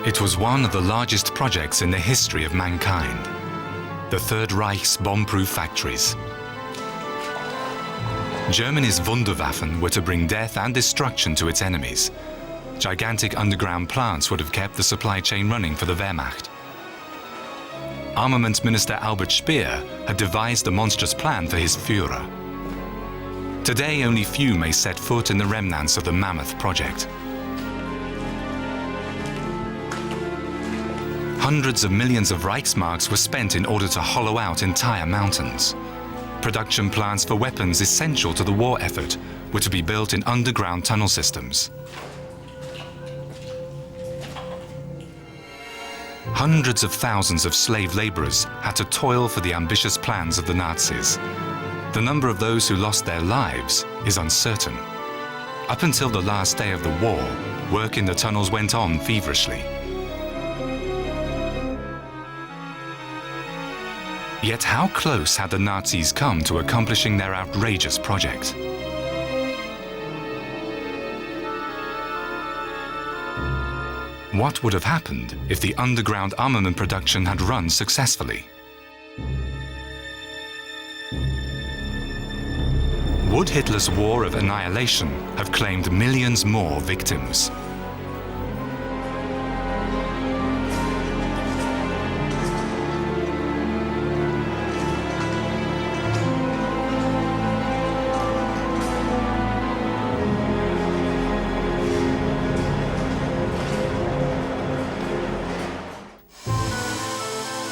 It was one of the largest projects in the history of mankind. The Third Reich's bomb-proof factories. Germany's Wunderwaffen were to bring death and destruction to its enemies. Gigantic underground plants would have kept the supply chain running for the Wehrmacht. Armaments Minister Albert Speer had devised the monstrous plan for his Führer. Today, only few may set foot in the remnants of the mammoth project. Hundreds of millions of Reichsmarks were spent in order to hollow out entire mountains. Production plants for weapons essential to the war effort were to be built in underground tunnel systems. Hundreds of thousands of slave laborers had to toil for the ambitious plans of the Nazis. The number of those who lost their lives is uncertain. Up until the last day of the war, work in the tunnels went on feverishly. Yet how close had the Nazis come to accomplishing their outrageous project? What would have happened if the underground armament production had run successfully? Would Hitler's war of annihilation have claimed millions more victims?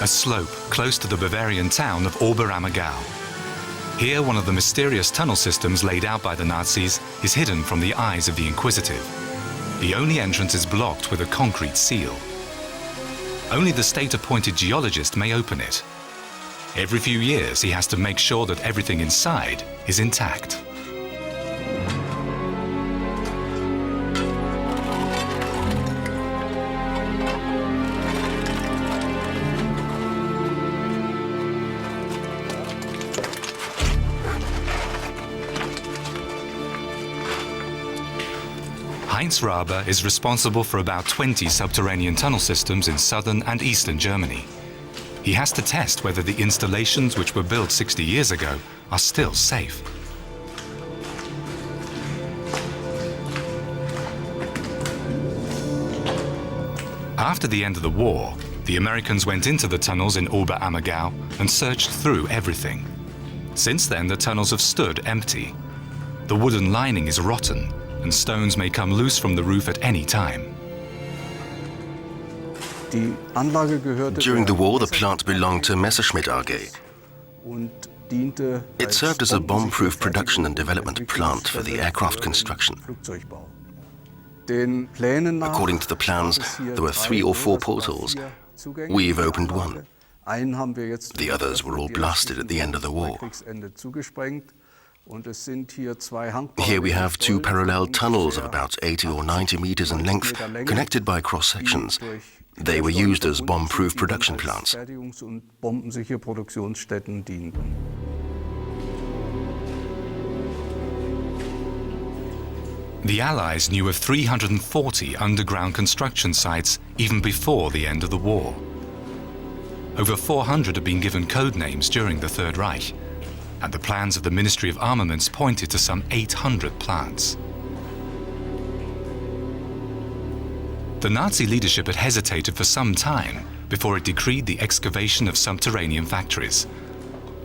A slope close to the Bavarian town of Oberammergau. Here, one of the mysterious tunnel systems laid out by the Nazis is hidden from the eyes of the inquisitive. The only entrance is blocked with a concrete seal. Only the state-appointed geologist may open it. Every few years, he has to make sure that everything inside is intact. Heinz Rabe is responsible for about 20 subterranean tunnel systems in southern and eastern Germany. He has to test whether the installations which were built 60 years ago are still safe. After the end of the war, the Americans went into the tunnels in Oberammergau and searched through everything. Since then, the tunnels have stood empty. The wooden lining is rotten, and stones may come loose from the roof at any time. During the war, the plant belonged to Messerschmitt AG. It served as a bomb-proof production and development plant for the aircraft construction. According to the plans, there were 3 or 4 portals. We've opened one. The others were all blasted at the end of the war. Here we have 2 parallel tunnels of about 80 or 90 meters in length, connected by cross-sections. They were used as bomb-proof production plants. The Allies knew of 340 underground construction sites even before the end of the war. Over 400 had been given code names during the Third Reich, and the plans of the Ministry of Armaments pointed to some 800 plants. The Nazi leadership had hesitated for some time before it decreed the excavation of subterranean factories.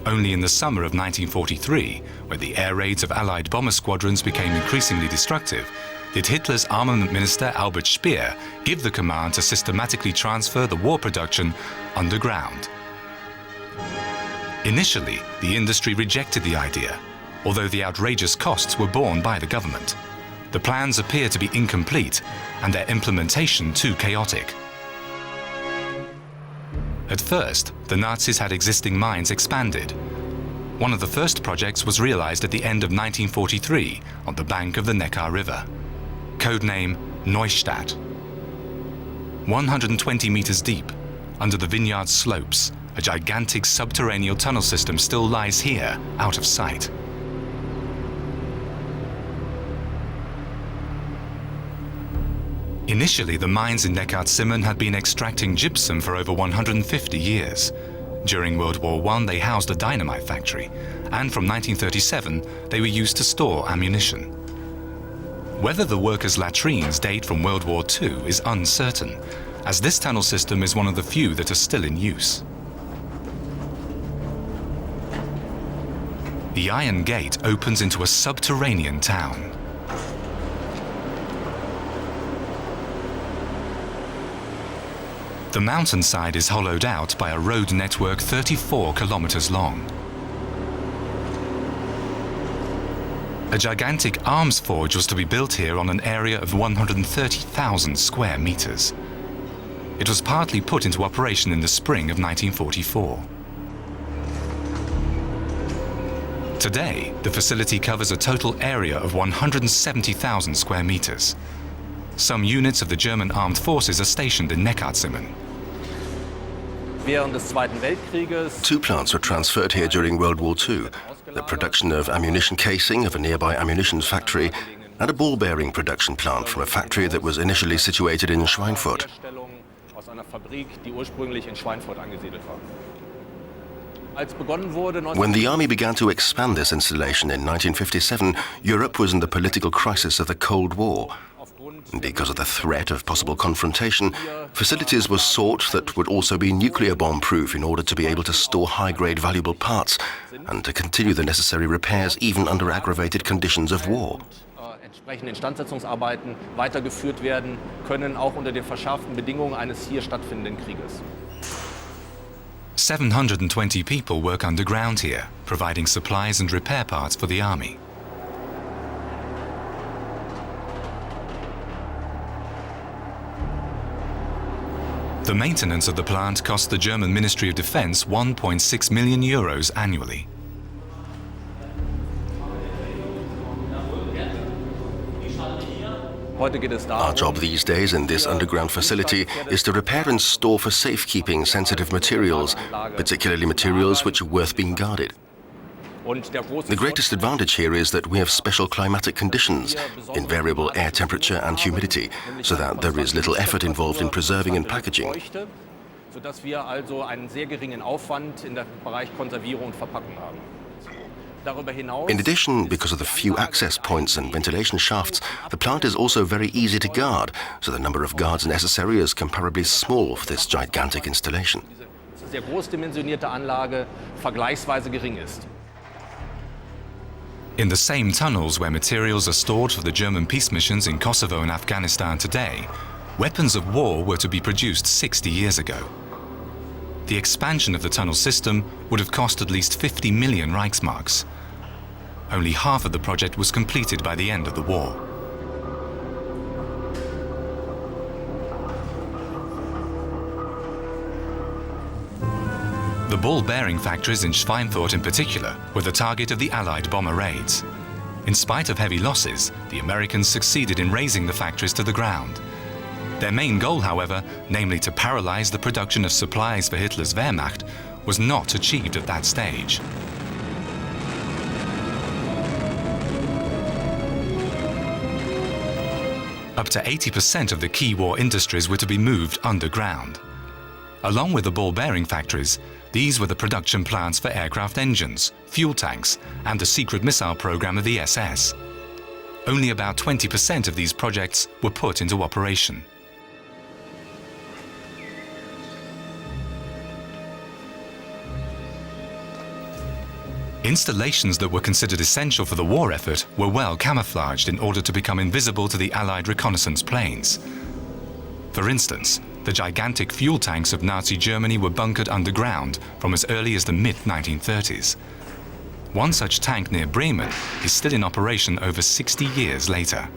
Only in the summer of 1943, when the air raids of Allied bomber squadrons became increasingly destructive, did Hitler's armament minister Albert Speer give the command to systematically transfer the war production underground. Initially, the industry rejected the idea, although the outrageous costs were borne by the government. The plans appear to be incomplete and their implementation too chaotic. At first, the Nazis had existing mines expanded. One of the first projects was realized at the end of 1943 on the bank of the Neckar River. Codename Neustadt. 120 meters deep, under the vineyard slopes, a gigantic subterranean tunnel system still lies here, out of sight. Initially, the mines in Neckarzimmern had been extracting gypsum for over 150 years. During World War I, they housed a dynamite factory, and from 1937, they were used to store ammunition. Whether the workers' latrines date from World War II is uncertain, as this tunnel system is one of the few that are still in use. The Iron Gate opens into a subterranean town. The mountainside is hollowed out by a road network 34 kilometers long. A gigantic arms forge was to be built here on an area of 130,000 square meters. It was partly put into operation in the spring of 1944. Today, the facility covers a total area of 170,000 square meters. Some units of the German armed forces are stationed in Neckarzimmern. Two plants were transferred here during World War II. The production of ammunition casing of a nearby ammunition factory and a ball bearing production plant from a factory that was initially situated in Schweinfurt. When the army began to expand this installation in 1957, Europe was in the political crisis of the Cold War. Because of the threat of possible confrontation, facilities were sought that would also be nuclear bomb-proof in order to be able to store high-grade valuable parts and to continue the necessary repairs even under aggravated conditions of war. Entsprechende Instandsetzungsarbeiten weitergeführt werden können, auch unter den verschärften Bedingungen eines hier stattfindenden Krieges. 720 people work underground here, providing supplies and repair parts for the army. The maintenance of the plant cost the German Ministry of Defense 1.6 million euros annually. Our job these days in this underground facility is to repair and store for safekeeping sensitive materials, particularly materials which are worth being guarded. The greatest advantage here is that we have special climatic conditions, in variable air temperature and humidity, so that there is little effort involved in preserving and packaging. Sodass wir also einen sehr geringen Aufwand in der Bereich Konservierung und Verpackung haben. In addition, because of the few access points and ventilation shafts, the plant is also very easy to guard, so the number of guards necessary is comparably small for this gigantic installation. Diese sehr großdimensionierte Anlage vergleichsweise gering ist. In the same tunnels where materials are stored for the German peace missions in Kosovo and Afghanistan today, weapons of war were to be produced 60 years ago. The expansion of the tunnel system would have cost at least 50 million Reichsmarks. Only half of the project was completed by the end of the war. The ball-bearing factories in Schweinfurt in particular were the target of the Allied bomber raids. In spite of heavy losses, the Americans succeeded in razing the factories to the ground. Their main goal, however, namely to paralyze the production of supplies for Hitler's Wehrmacht, was not achieved at that stage. Up to 80% of the key war industries were to be moved underground. Along with the ball-bearing factories, these were the production plants for aircraft engines, fuel tanks, and the secret missile program of the SS. Only about 20% of these projects were put into operation. Installations that were considered essential for the war effort were well camouflaged in order to become invisible to the Allied reconnaissance planes. For instance, the gigantic fuel tanks of Nazi Germany were bunkered underground from as early as the mid-1930s. One such tank near Bremen is still in operation over 60 years later.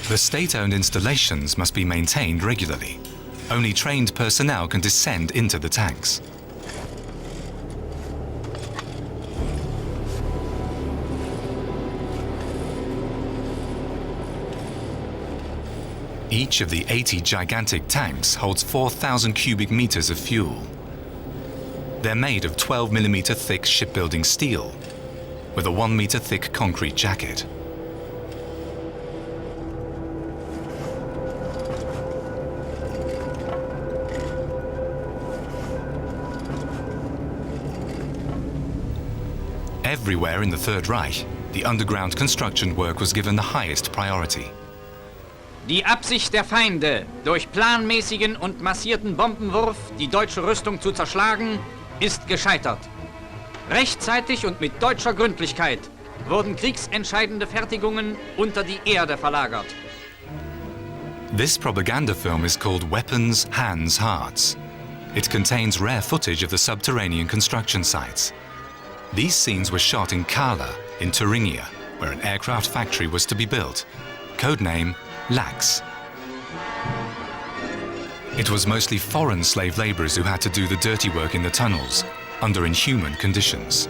The state-owned installations must be maintained regularly. Only trained personnel can descend into the tanks. Each of the 80 gigantic tanks holds 4,000 cubic meters of fuel. They're made of 12mm thick shipbuilding steel, with a 1-meter thick concrete jacket. Everywhere in the Third Reich, the underground construction work was given the highest priority. Die Absicht der Feinde, durch planmäßigen und massierten Bombenwurf die deutsche Rüstung zu zerschlagen, ist gescheitert. Rechtzeitig und mit deutscher Gründlichkeit wurden kriegsentscheidende Fertigungen unter die Erde verlagert. This propaganda film is called Weapons, Hands, Hearts. It contains rare footage of the subterranean construction sites. These scenes were shot in Kala, in Thuringia, where an aircraft factory was to be built. Codename Lax. It was mostly foreign slave laborers who had to do the dirty work in the tunnels, under inhuman conditions.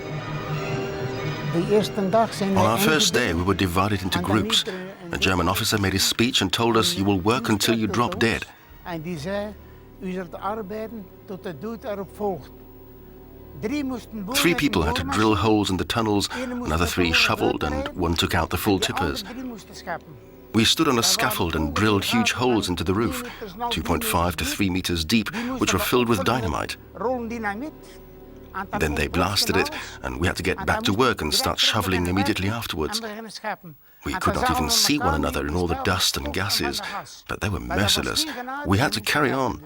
On our first day, we were divided into groups. A German officer made his speech and told us, "You will work until you drop dead." 3 people had to drill holes in the tunnels, another 3 shoveled, and 1 took out the full tippers. We stood on a scaffold and drilled huge holes into the roof, 2.5 to 3 meters deep, which were filled with dynamite. Then they blasted it, and we had to get back to work and start shoveling immediately afterwards. We could not even see one another in all the dust and gases, but they were merciless. We had to carry on.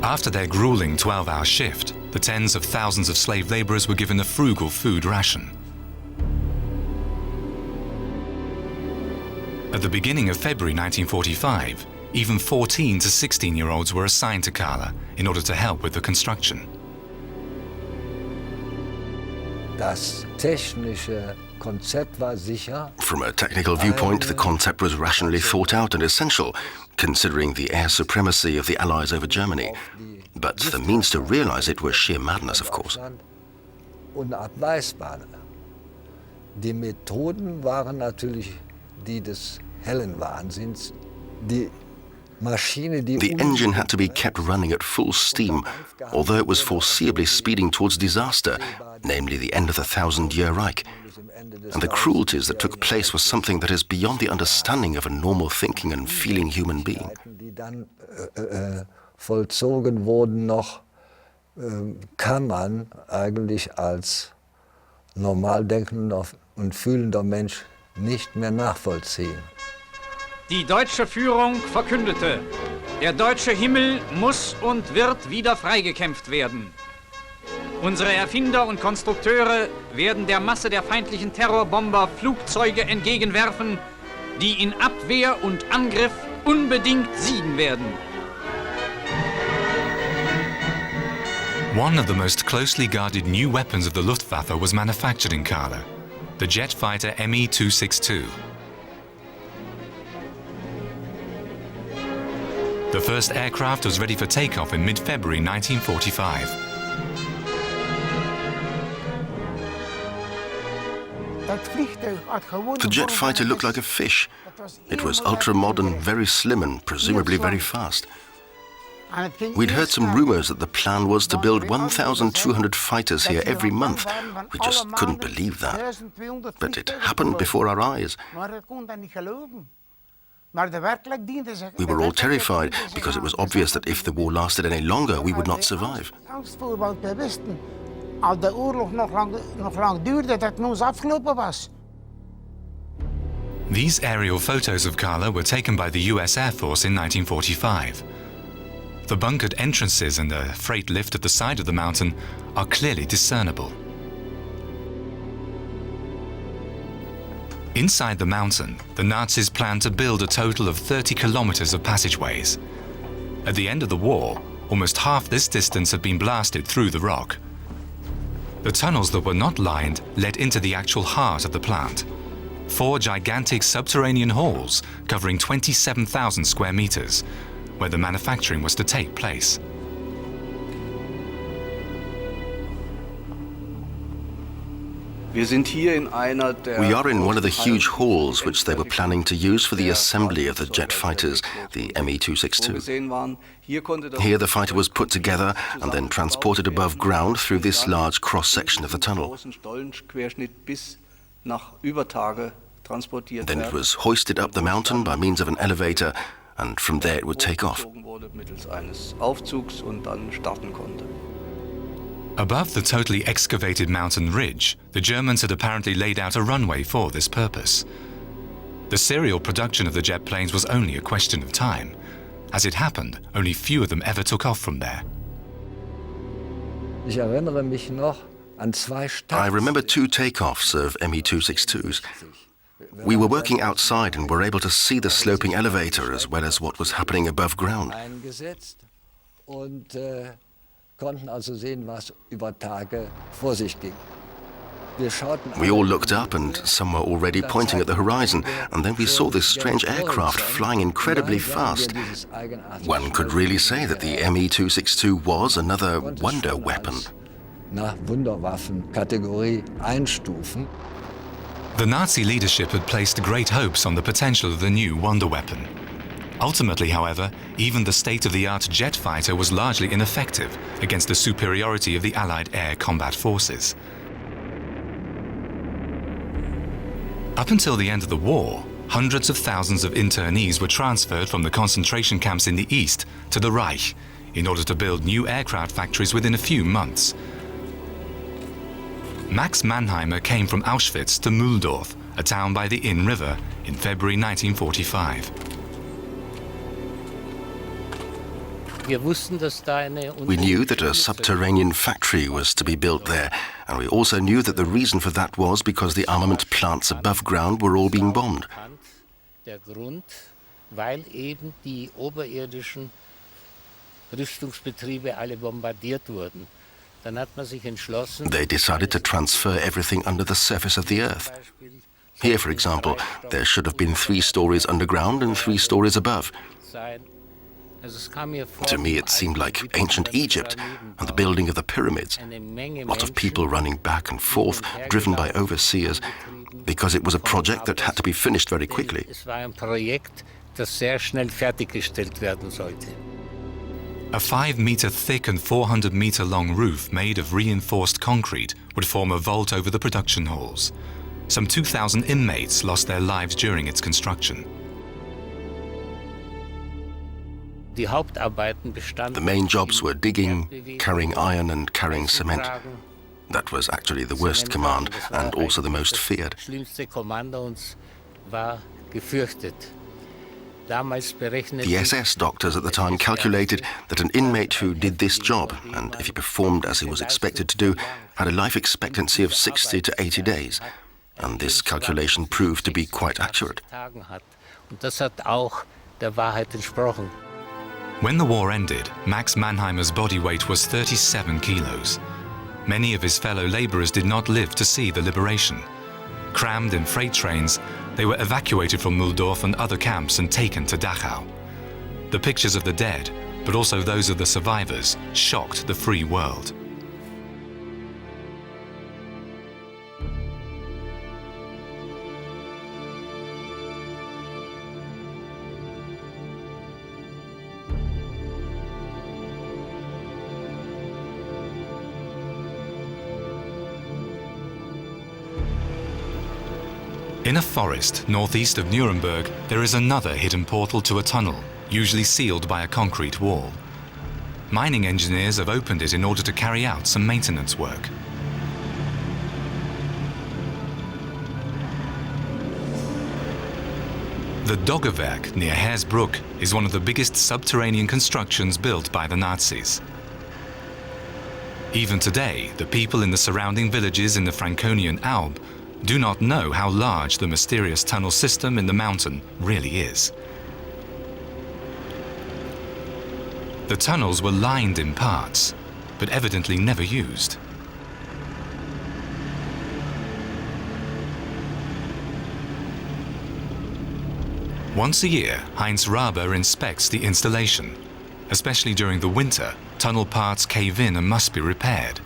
After their grueling 12-hour shift, the tens of thousands of slave laborers were given a frugal food ration. At the beginning of February 1945, even 14 to 16-year-olds were assigned to Kala in order to help with the construction. From a technical viewpoint, the concept was rationally thought out and essential, considering the air supremacy of the Allies over Germany. But the means to realize it was sheer madness, of course. Die Methoden waren natürlich die des hellen Wahnsinns. The engine had to be kept running at full steam, although it was foreseeably speeding towards disaster, namely the end of the 1,000-year Reich. And the cruelties that took place was something that is beyond the understanding of a normal thinking and feeling human being. Die dann vollzogen wurden noch, kann man eigentlich als normal denkender und fühlender Mensch nicht mehr nachvollziehen. Die deutsche Führung verkündete, der deutsche Himmel muss und wird wieder freigekämpft werden. Unsere Erfinder und Konstrukteure werden der Masse der feindlichen Terrorbomber Flugzeuge entgegenwerfen, die in Abwehr und Angriff unbedingt siegen werden. One of the most closely guarded new weapons of the Luftwaffe was manufactured in Kala, the jet fighter Me-262. The first aircraft was ready for takeoff in mid-February 1945. The jet fighter looked like a fish. It was ultra-modern, very slim and presumably very fast. We'd heard some rumors that the plan was to build 1,200 fighters here every month. We just couldn't believe that. But it happened before our eyes. We were all terrified because it was obvious that if the war lasted any longer, we would not survive. These aerial photos of Kala were taken by the US Air Force in 1945. The bunkered entrances and the freight lift at the side of the mountain are clearly discernible. Inside the mountain, the Nazis planned to build a total of 30 kilometers of passageways. At the end of the war, almost half this distance had been blasted through the rock. The tunnels that were not lined led into the actual heart of the plant. 4 gigantic subterranean halls covering 27,000 square meters, where the manufacturing was to take place. We are in one of the huge halls which they were planning to use for the assembly of the jet fighters, the Me-262. Here the fighter was put together and then transported above ground through this large cross-section of the tunnel. Then it was hoisted up the mountain by means of an elevator, and from there it would take off. Above the totally excavated mountain ridge, the Germans had apparently laid out a runway for this purpose. The serial production of the jet planes was only a question of time. As it happened, only few of them ever took off from there. I remember 2 takeoffs of Me-262s. We were working outside and were able to see the sloping elevator as well as what was happening above ground. We all looked up and some were already pointing at the horizon, and then we saw this strange aircraft flying incredibly fast. One could really say that the Me-262 was another wonder weapon. The Nazi leadership had placed great hopes on the potential of the new wonder weapon. Ultimately, however, even the state-of-the-art jet fighter was largely ineffective against the superiority of the Allied air combat forces. Up until the end of the war, hundreds of thousands of internees were transferred from the concentration camps in the east to the Reich in order to build new aircraft factories within a few months. Max Mannheimer came from Auschwitz to Mühldorf, a town by the Inn River, in February 1945. We knew that a subterranean factory was to be built there, and we also knew that the reason for that was because the armament plants above ground were all being bombed. They decided to transfer everything under the surface of the earth. Here, for example, there should have been 3 stories underground and 3 stories above. To me, it seemed like ancient Egypt and the building of the pyramids. A lot of people running back and forth, driven by overseers, because it was a project that had to be finished very quickly. A 5-meter thick and 400-meter long roof made of reinforced concrete would form a vault over the production halls. Some 2,000 inmates lost their lives during its construction. The main jobs were digging, carrying iron and carrying cement. That was actually the worst command and also the most feared. The SS doctors at the time calculated that an inmate who did this job, and if he performed as he was expected to do, had a life expectancy of 60 to 80 days. And this calculation proved to be quite accurate. When the war ended, Max Mannheimer's body weight was 37 kilos. Many of his fellow laborers did not live to see the liberation. Crammed in freight trains, they were evacuated from Mühldorf and other camps and taken to Dachau. The pictures of the dead, but also those of the survivors, shocked the free world. In a forest northeast of Nuremberg, there is another hidden portal to a tunnel, usually sealed by a concrete wall. Mining engineers have opened it in order to carry out some maintenance work. The Doggerwerk near Hersbruck is one of the biggest subterranean constructions built by the Nazis. Even today, the people in the surrounding villages in the Franconian Alb do not know how large the mysterious tunnel system in the mountain really is. The tunnels were lined in parts, but evidently never used. Once a year, Heinz Raber inspects the installation. Especially during the winter, tunnel parts cave in and must be repaired,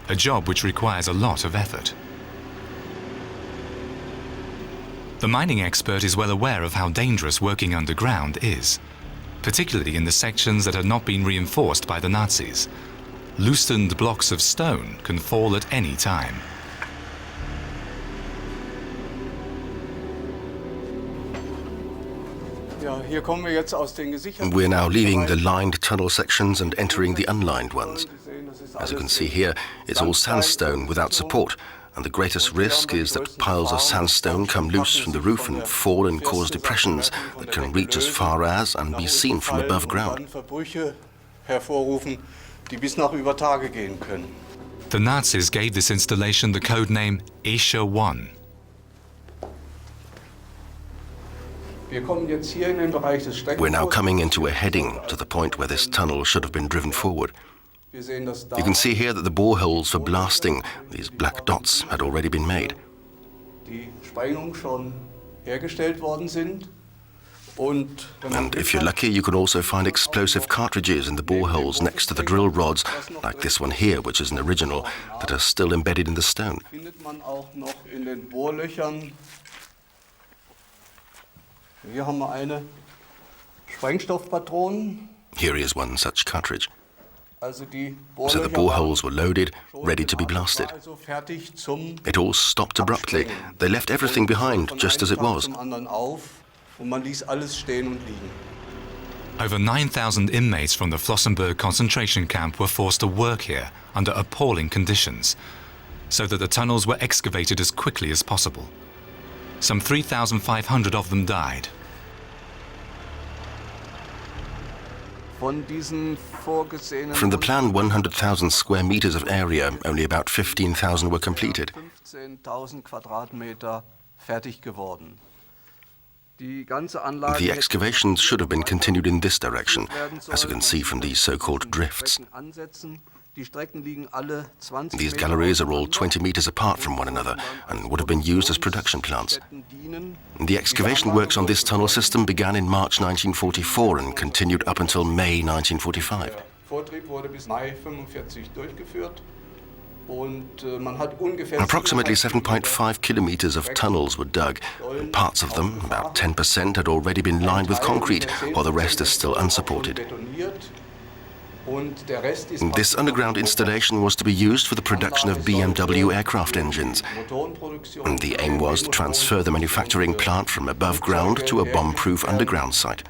a job which requires a lot of effort. The mining expert is well aware of how dangerous working underground is, particularly in the sections that had not been reinforced by the Nazis. Loosened blocks of stone can fall at any time. We're now leaving the lined tunnel sections and entering the unlined ones. As you can see here, it's all sandstone without support, and the greatest risk is that piles of sandstone come loose from the roof and fall and cause depressions that can reach as far as and be seen from above ground. The Nazis gave this installation the code name Escher 1. We're now coming into a heading to the point where this tunnel should have been driven forward. You can see here that the boreholes for blasting, these black dots, had already been made. And if you're lucky, you can also find explosive cartridges in the boreholes next to the drill rods, like this one here, which is an original, that are still embedded in the stone. Here is one such cartridge. So the boreholes were loaded, ready to be blasted. It all stopped abruptly. They left everything behind, just as it was. Over 9,000 inmates from the Flossenburg concentration camp were forced to work here under appalling conditions, so that the tunnels were excavated as quickly as possible. Some 3,500 of them died. From the planned 100,000 square meters of area, only about 15,000 were completed. The excavations should have been continued in this direction, as you can see from these so-called drifts. These galleries are all 20 meters apart from one another and would have been used as production plants. The excavation works on this tunnel system began in March 1944 and continued up until May 1945. Approximately 7.5 kilometers of tunnels were dug, and parts of them, about 10%, had already been lined with concrete, while the rest is still unsupported. This underground installation was to be used for the production of BMW aircraft engines. And the aim was to transfer the manufacturing plant from above ground to a bomb-proof underground site.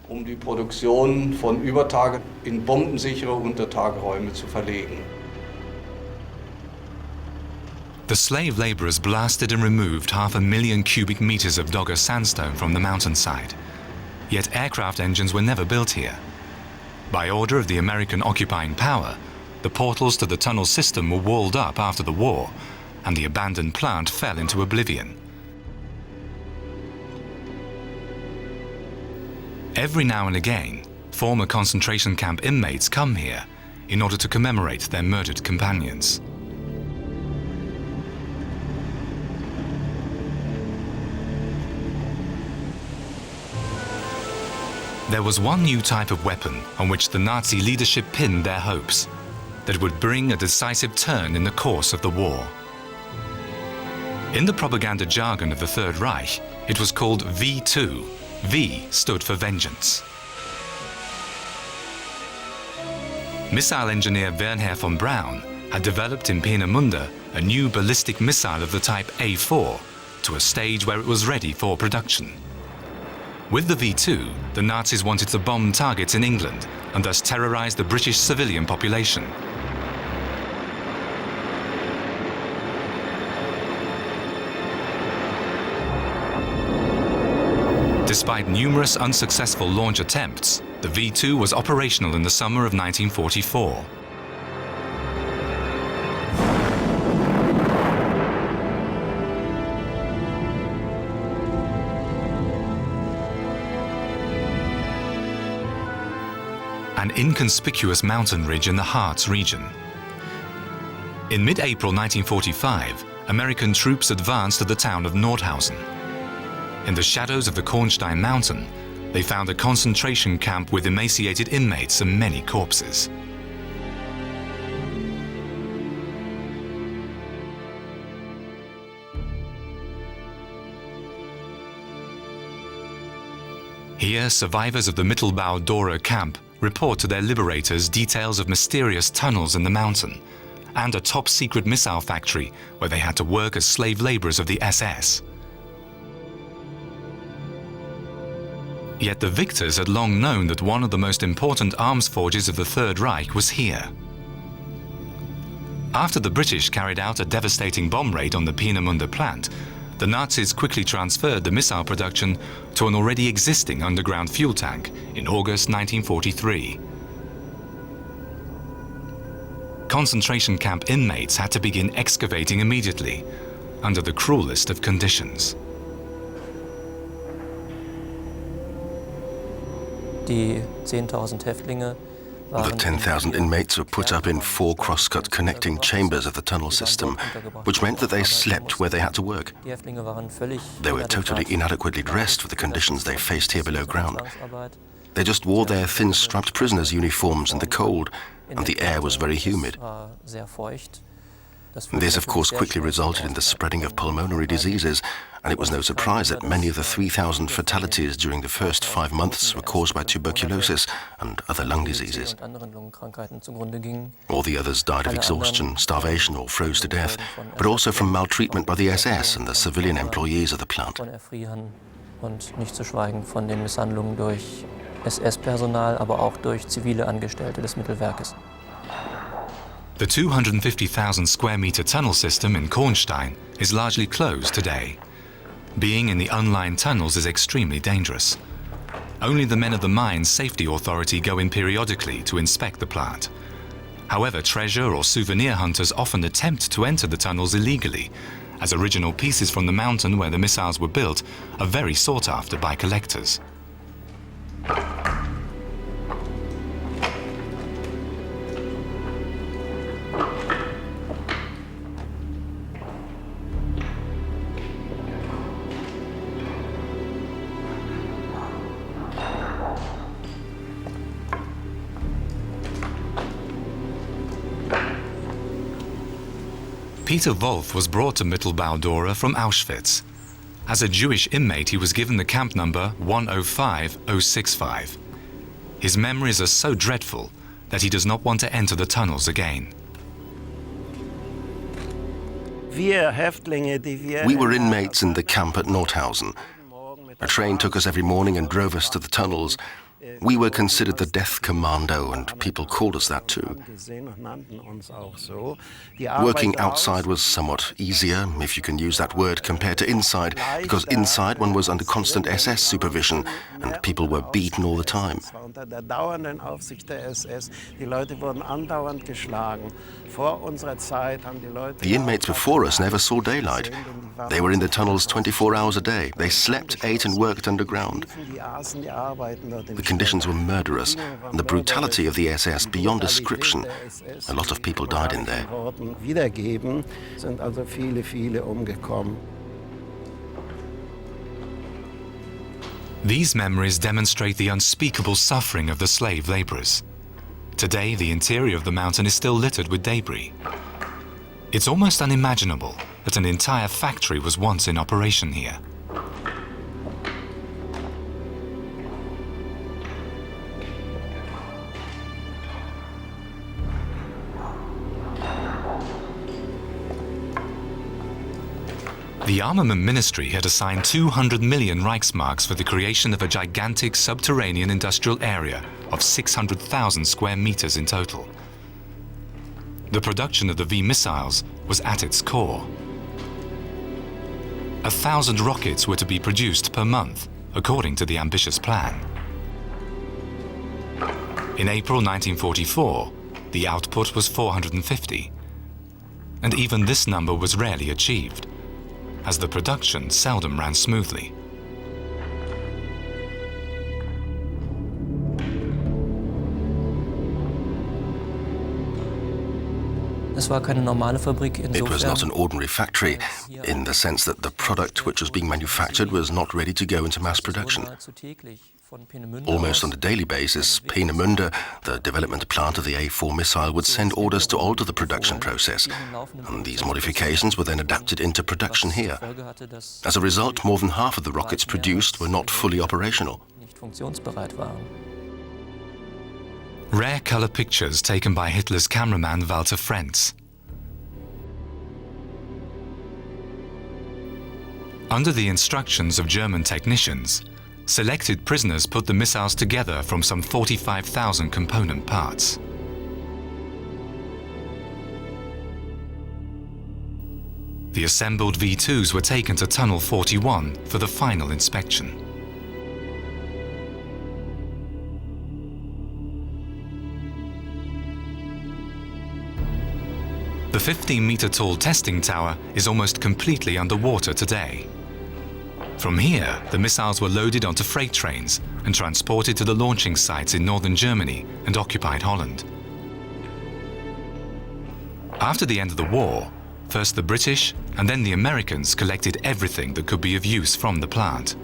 The slave laborers blasted and removed 500,000 cubic meters of Dogger sandstone from the mountainside. Yet aircraft engines were never built here. By order of the American occupying power, the portals to the tunnel system were walled up after the war, and the abandoned plant fell into oblivion. Every now and again, former concentration camp inmates come here in order to commemorate their murdered companions. There was one new type of weapon on which the Nazi leadership pinned their hopes, that would bring a decisive turn in the course of the war. In the propaganda jargon of the Third Reich, it was called V2. V stood for vengeance. Missile engineer Wernher von Braun had developed in Peenemünde a new ballistic missile of the type A4 to a stage where it was ready for production. With the V2, the Nazis wanted to bomb targets in England and thus terrorize the British civilian population. Despite numerous unsuccessful launch attempts, the V2 was operational in the summer of 1944. An inconspicuous mountain ridge in the Harz region. In mid-April 1945, American troops advanced to the town of Nordhausen. In the shadows of the Kornstein mountain, they found a concentration camp with emaciated inmates and many corpses. Here, survivors of the Mittelbau-Dora camp report to their liberators details of mysterious tunnels in the mountain and a top-secret missile factory where they had to work as slave laborers of the SS. Yet the victors had long known that one of the most important arms forges of the Third Reich was here. After the British carried out a devastating bomb raid on the Peenemünde plant, the Nazis quickly transferred the missile production to an already existing underground fuel tank in August 1943. Concentration camp inmates had to begin excavating immediately, under the cruelest of conditions. Die 10.000 Häftlinge The 10,000 inmates were put up in 4 cross-cut connecting chambers of the tunnel system, which meant that they slept where they had to work. They were totally inadequately dressed for the conditions they faced here below ground. They just wore their thin-striped prisoners' uniforms in the cold, and the air was very humid. This, of course, quickly resulted in the spreading of pulmonary diseases, and it was no surprise that many of the 3,000 fatalities during the first 5 months were caused by tuberculosis and other lung diseases. All the others died of exhaustion, starvation, or froze to death, but also from maltreatment by the SS and the civilian employees of the plant. Und nicht zu schweigen von den Misshandlungen durch SS-Personal, aber auch durch zivile Angestellte des Mittelwerkes. The 250,000 square meter tunnel system in Kornstein is largely closed today. Being in the unlined tunnels is extremely dangerous. Only the men of the Mines Safety Authority go in periodically to inspect the plant. However, treasure or souvenir hunters often attempt to enter the tunnels illegally, as original pieces from the mountain where the missiles were built are very sought after by collectors. Peter Wolf was brought to Mittelbau-Dora from Auschwitz. As a Jewish inmate, he was given the camp number 105065. His memories are so dreadful that he does not want to enter the tunnels again. We were inmates in the camp at Nordhausen. A train took us every morning and drove us to the tunnels. We were considered the death commando, and people called us that too. Working outside was somewhat easier, if you can use that word, compared to inside, because inside one was under constant SS supervision, and people were beaten all the time. The inmates before us never saw daylight. They were in the tunnels 24 hours a day. They slept, ate, and worked underground. The conditions were murderous, and the brutality of the SS beyond description. A lot of people died in there. These memories demonstrate the unspeakable suffering of the slave laborers. Today, the interior of the mountain is still littered with debris. It's almost unimaginable that an entire factory was once in operation here. The Armament Ministry had assigned 200 million Reichsmarks for the creation of a gigantic subterranean industrial area of 600,000 square meters in total. The production of the V missiles was at its core. 1,000 rockets were to be produced per month, according to the ambitious plan. In April 1944, the output was 450, and even this number was rarely achieved, as the production seldom ran smoothly. Es war keine normale Fabrik It was not an ordinary factory, in the sense that the product which was being manufactured was not ready to go into mass production. Almost on a daily basis, Peenemünde, the development plant of the A4 missile, would send orders to alter the production process, and these modifications were then adapted into production here. As a result, more than half of the rockets produced were not fully operational. nicht funktionsbereit waren. Rare color pictures taken by Hitler's cameraman Walter Frenz. Under the instructions of German technicians, selected prisoners put the missiles together from some 45,000 component parts. The assembled V2s were taken to Tunnel 41 for the final inspection. The 15-meter-tall testing tower is almost completely underwater today. From here, the missiles were loaded onto freight trains and transported to the launching sites in northern Germany and occupied Holland. After the end of the war, first the British and then the Americans collected everything that could be of use from the plant.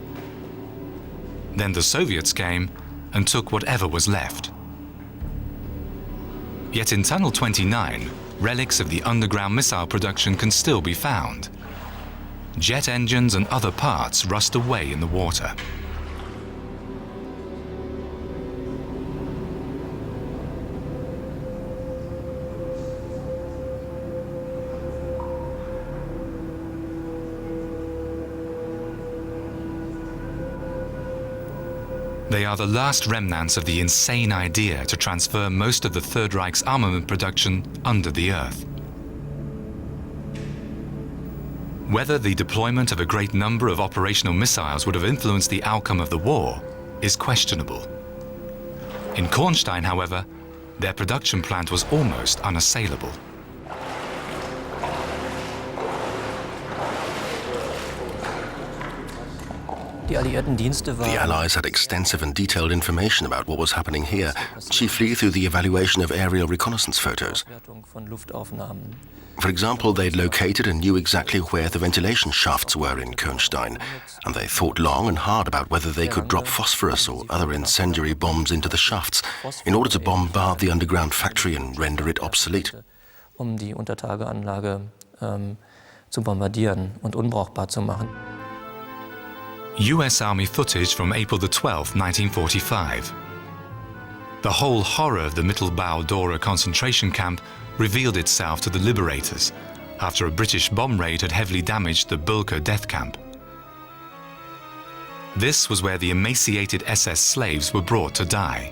Then the Soviets came and took whatever was left. Yet in Tunnel 29, relics of the underground missile production can still be found. Jet engines and other parts rust away in the water. They are the last remnants of the insane idea to transfer most of the Third Reich's armament production under the earth. Whether the deployment of a great number of operational missiles would have influenced the outcome of the war is questionable. In Kornstein, however, their production plant was almost unassailable. The Allies had extensive and detailed information about what was happening here, chiefly through the evaluation of aerial reconnaissance photos. For example, they'd located and knew exactly where the ventilation shafts were in Kornstein, and they thought long and hard about whether they could drop phosphorus or other incendiary bombs into the shafts in order to bombard the underground factory and render it obsolete. Die Untertageanlage zu bombardieren und unbrauchbar zu machen. US Army footage from April 12, 1945. The whole horror of the Mittelbau-Dora concentration camp revealed itself to the liberators after a British bomb raid had heavily damaged the Bulka death camp. This was where the emaciated SS slaves were brought to die.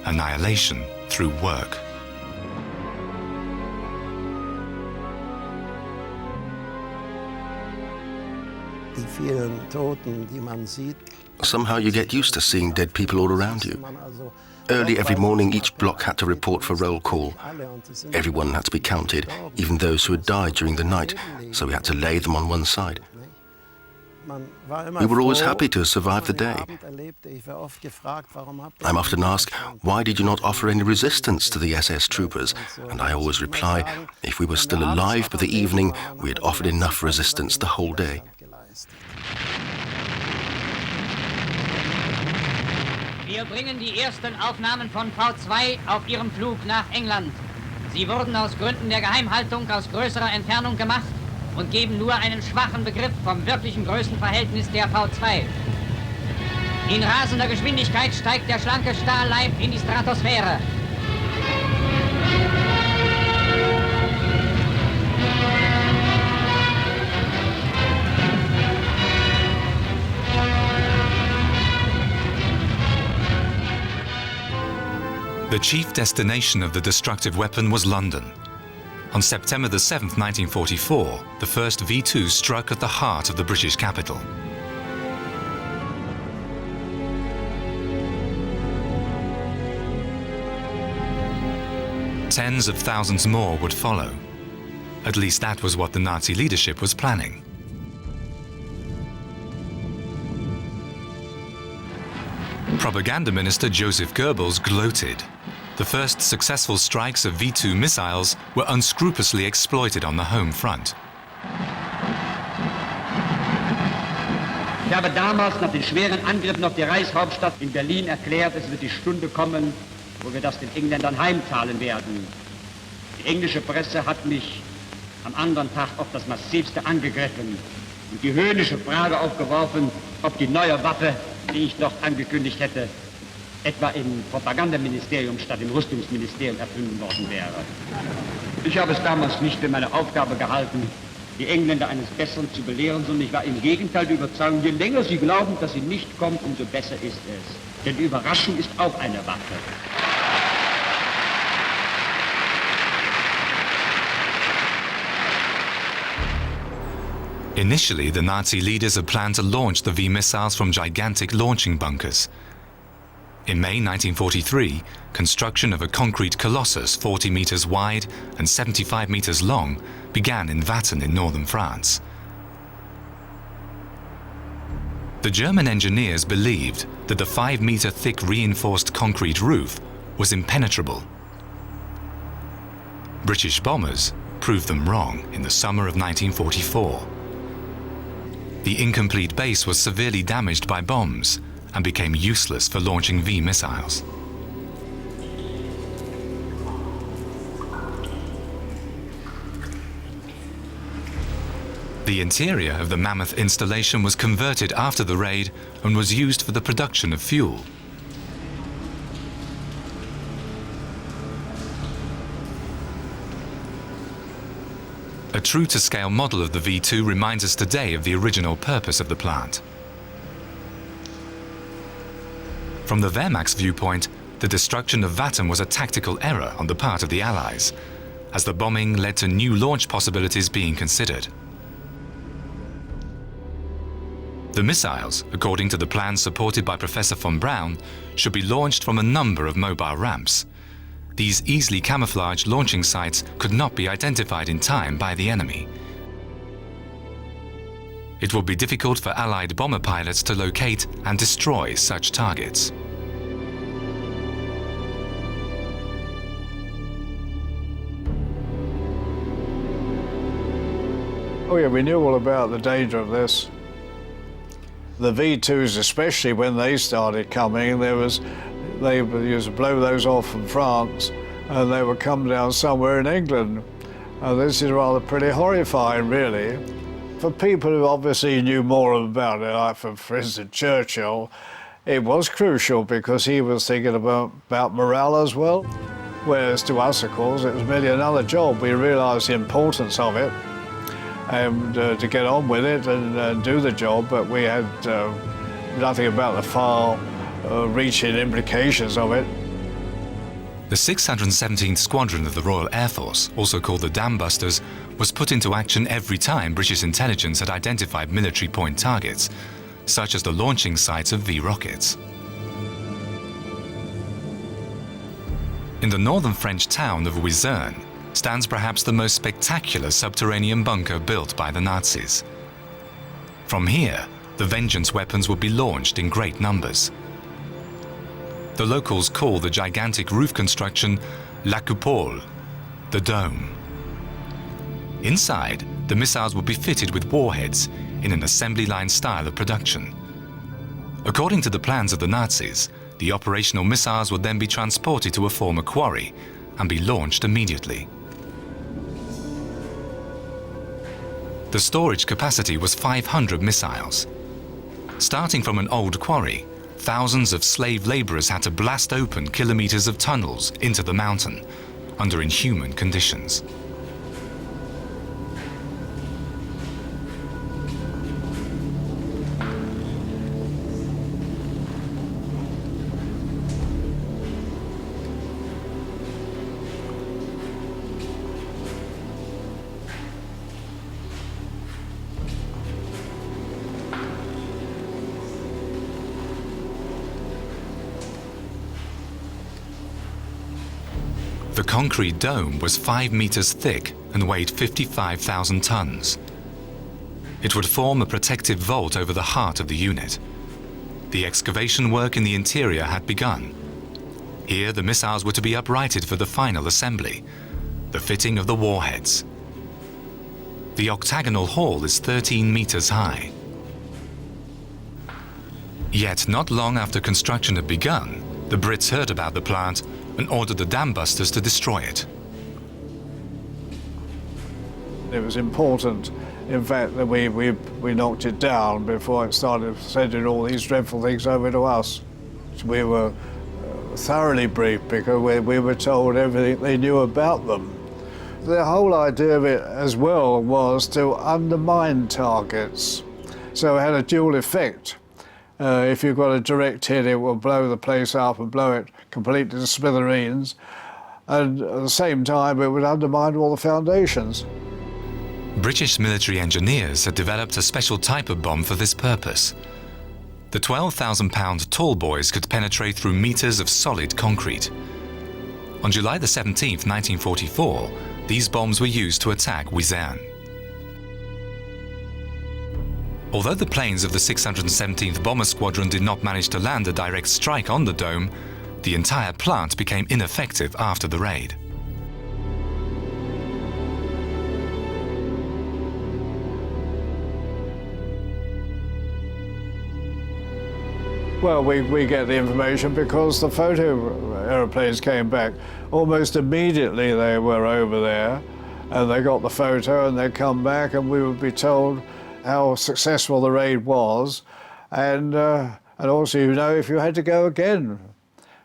Annihilation through work. Somehow you get used to seeing dead people all around you. Early every morning, each block had to report for roll call. Everyone had to be counted, even those who had died during the night, so we had to lay them on one side. We were always happy to survive the day. I'm often asked, why did you not offer any resistance to the SS troopers? And I always reply, if we were still alive by the evening, we had offered enough resistance the whole day. Wir bringen die ersten Aufnahmen von V2 auf ihrem Flug nach England. Sie wurden aus Gründen der Geheimhaltung aus größerer Entfernung gemacht und geben nur einen schwachen Begriff vom wirklichen Größenverhältnis der V2. In rasender Geschwindigkeit steigt der schlanke Stahlleib in die Stratosphäre. The chief destination of the destructive weapon was London. On September 7, 1944, the first V2 struck at the heart of the British capital. Tens of thousands more would follow. At least that was what the Nazi leadership was planning. Propaganda Minister Joseph Goebbels gloated. The first successful strikes of V2 missiles were unscrupulously exploited on the home front. Ich habe damals nach den schweren Angriffen auf die Reichshauptstadt in Berlin erklärt, es wird die Stunde kommen, wo wir das den Engländern heimzahlen werden. Die englische Presse hat mich am anderen Tag auf das Massivste angegriffen und die höhnische Frage aufgeworfen, ob die neue Waffe die ich dort angekündigt hätte, etwa im Propagandaministerium statt im Rüstungsministerium erfunden worden wäre. Ich habe es damals nicht für meine Aufgabe gehalten, die Engländer eines Besseren zu belehren, sondern ich war im Gegenteil der Überzeugung, je länger sie glauben, dass sie nicht kommt, umso besser ist es. Denn die Überraschung ist auch eine Waffe. Initially, the Nazi leaders had planned to launch the V missiles from gigantic launching bunkers. In May 1943, construction of a concrete colossus 40 meters wide and 75 meters long began in Vatten in northern France. The German engineers believed that the 5-meter thick reinforced concrete roof was impenetrable. British bombers proved them wrong in the summer of 1944. The incomplete base was severely damaged by bombs and became useless for launching V missiles. The interior of the mammoth installation was converted after the raid and was used for the production of fuel. A true-to-scale model of the V2 reminds us today of the original purpose of the plant. From the Wehrmacht's viewpoint, the destruction of Vatten was a tactical error on the part of the Allies, as the bombing led to new launch possibilities being considered. The missiles, according to the plans supported by Professor von Braun, should be launched from a number of mobile ramps. These easily camouflaged launching sites could not be identified in time by the enemy. It would be difficult for Allied bomber pilots to locate and destroy such targets. Oh yeah, we knew all about the danger of this. The V2s, especially when they started coming, they used to blow those off from France and they would come down somewhere in England. This is rather pretty horrifying, really. For people who obviously knew more about it, like for instance Churchill, it was crucial because he was thinking about morale as well. Whereas to us, of course, it was merely another job. We realised the importance of it and to get on with it and do the job, but we had nothing about the far-reaching implications of it. The 617th Squadron of the Royal Air Force, also called the Dam Busters, was put into action every time British intelligence had identified military point targets, such as the launching sites of V-rockets. In the northern French town of Wizerne stands perhaps the most spectacular subterranean bunker built by the Nazis. From here, the vengeance weapons would be launched in great numbers. The locals call the gigantic roof construction la coupole, the dome. Inside, the missiles would be fitted with warheads in an assembly line style of production. According to the plans of the Nazis, the operational missiles would then be transported to a former quarry and be launched immediately. The storage capacity was 500 missiles. Starting from an old quarry, thousands of slave laborers had to blast open kilometers of tunnels into the mountain under inhuman conditions. The concrete dome was 5 meters thick and weighed 55,000 tons. It would form a protective vault over the heart of the unit. The excavation work in the interior had begun. Here, the missiles were to be uprighted for the final assembly, the fitting of the warheads. The octagonal hall is 13 meters high. Yet not long after construction had begun, the Brits heard about the plant and ordered the dam busters to destroy it. It was important in fact, that we knocked it down before it started sending all these dreadful things over to us. We were thoroughly briefed because we were told everything they knew about them. The whole idea of it as well was to undermine targets. So it had a dual effect. If you've got a direct hit, it will blow the place up and blow it completely to smithereens. And at the same time, it would undermine all the foundations. British military engineers had developed a special type of bomb for this purpose. The 12,000-pound tall boys could penetrate through meters of solid concrete. On July the 17th, 1944, these bombs were used to attack Wizerne. Although the planes of the 617th Bomber Squadron did not manage to land a direct strike on the dome, the entire plant became ineffective after the raid. Well, we get the information because the photo aeroplanes came back. Almost immediately they were over there and they got the photo and they'd come back and we would be told how successful the raid was and also, you know, if you had to go again.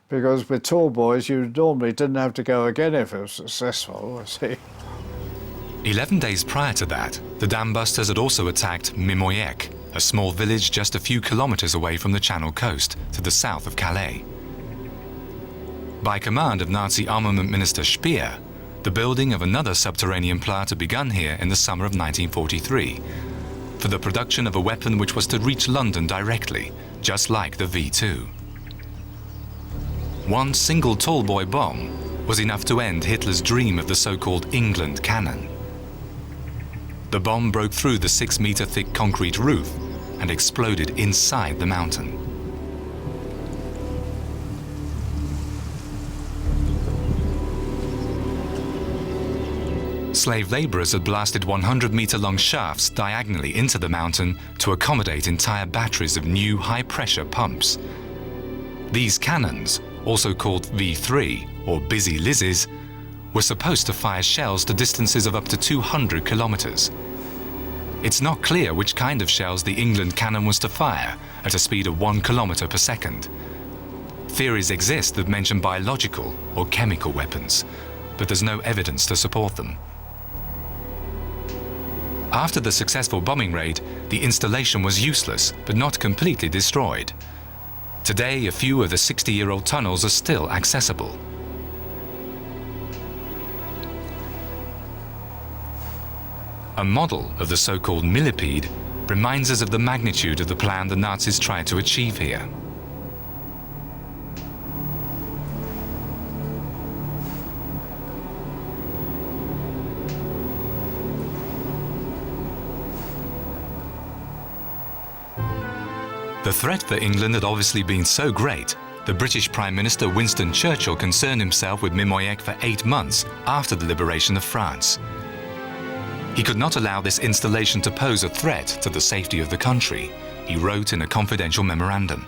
Because with tall boys, you normally didn't have to go again if it was successful, see. 11 days prior to that, the dam busters had also attacked Mimoyek, a small village just a few kilometers away from the Channel coast to the south of Calais. By command of Nazi armament minister Speer, the building of another subterranean plant had begun here in the summer of 1943 for the production of a weapon which was to reach London directly, just like the V2. One single tallboy bomb was enough to end Hitler's dream of the so-called England cannon. The bomb broke through the 6-meter thick concrete roof and exploded inside the mountain. Slave laborers had blasted 100-meter-long shafts diagonally into the mountain to accommodate entire batteries of new high-pressure pumps. These cannons, also called V3 or Busy Lizzies, were supposed to fire shells to distances of up to 200 kilometers. It's not clear which kind of shells the England cannon was to fire at a speed of 1 kilometer per second. Theories exist that mention biological or chemical weapons, but there's no evidence to support them. After the successful bombing raid, the installation was useless but not completely destroyed. Today, a few of the 60-year-old tunnels are still accessible. A model of the so-called millipede reminds us of the magnitude of the plan the Nazis tried to achieve here. The threat for England had obviously been so great, the British Prime Minister Winston Churchill concerned himself with Mimoyek for 8 months after the liberation of France. He could not allow this installation to pose a threat to the safety of the country, he wrote in a confidential memorandum.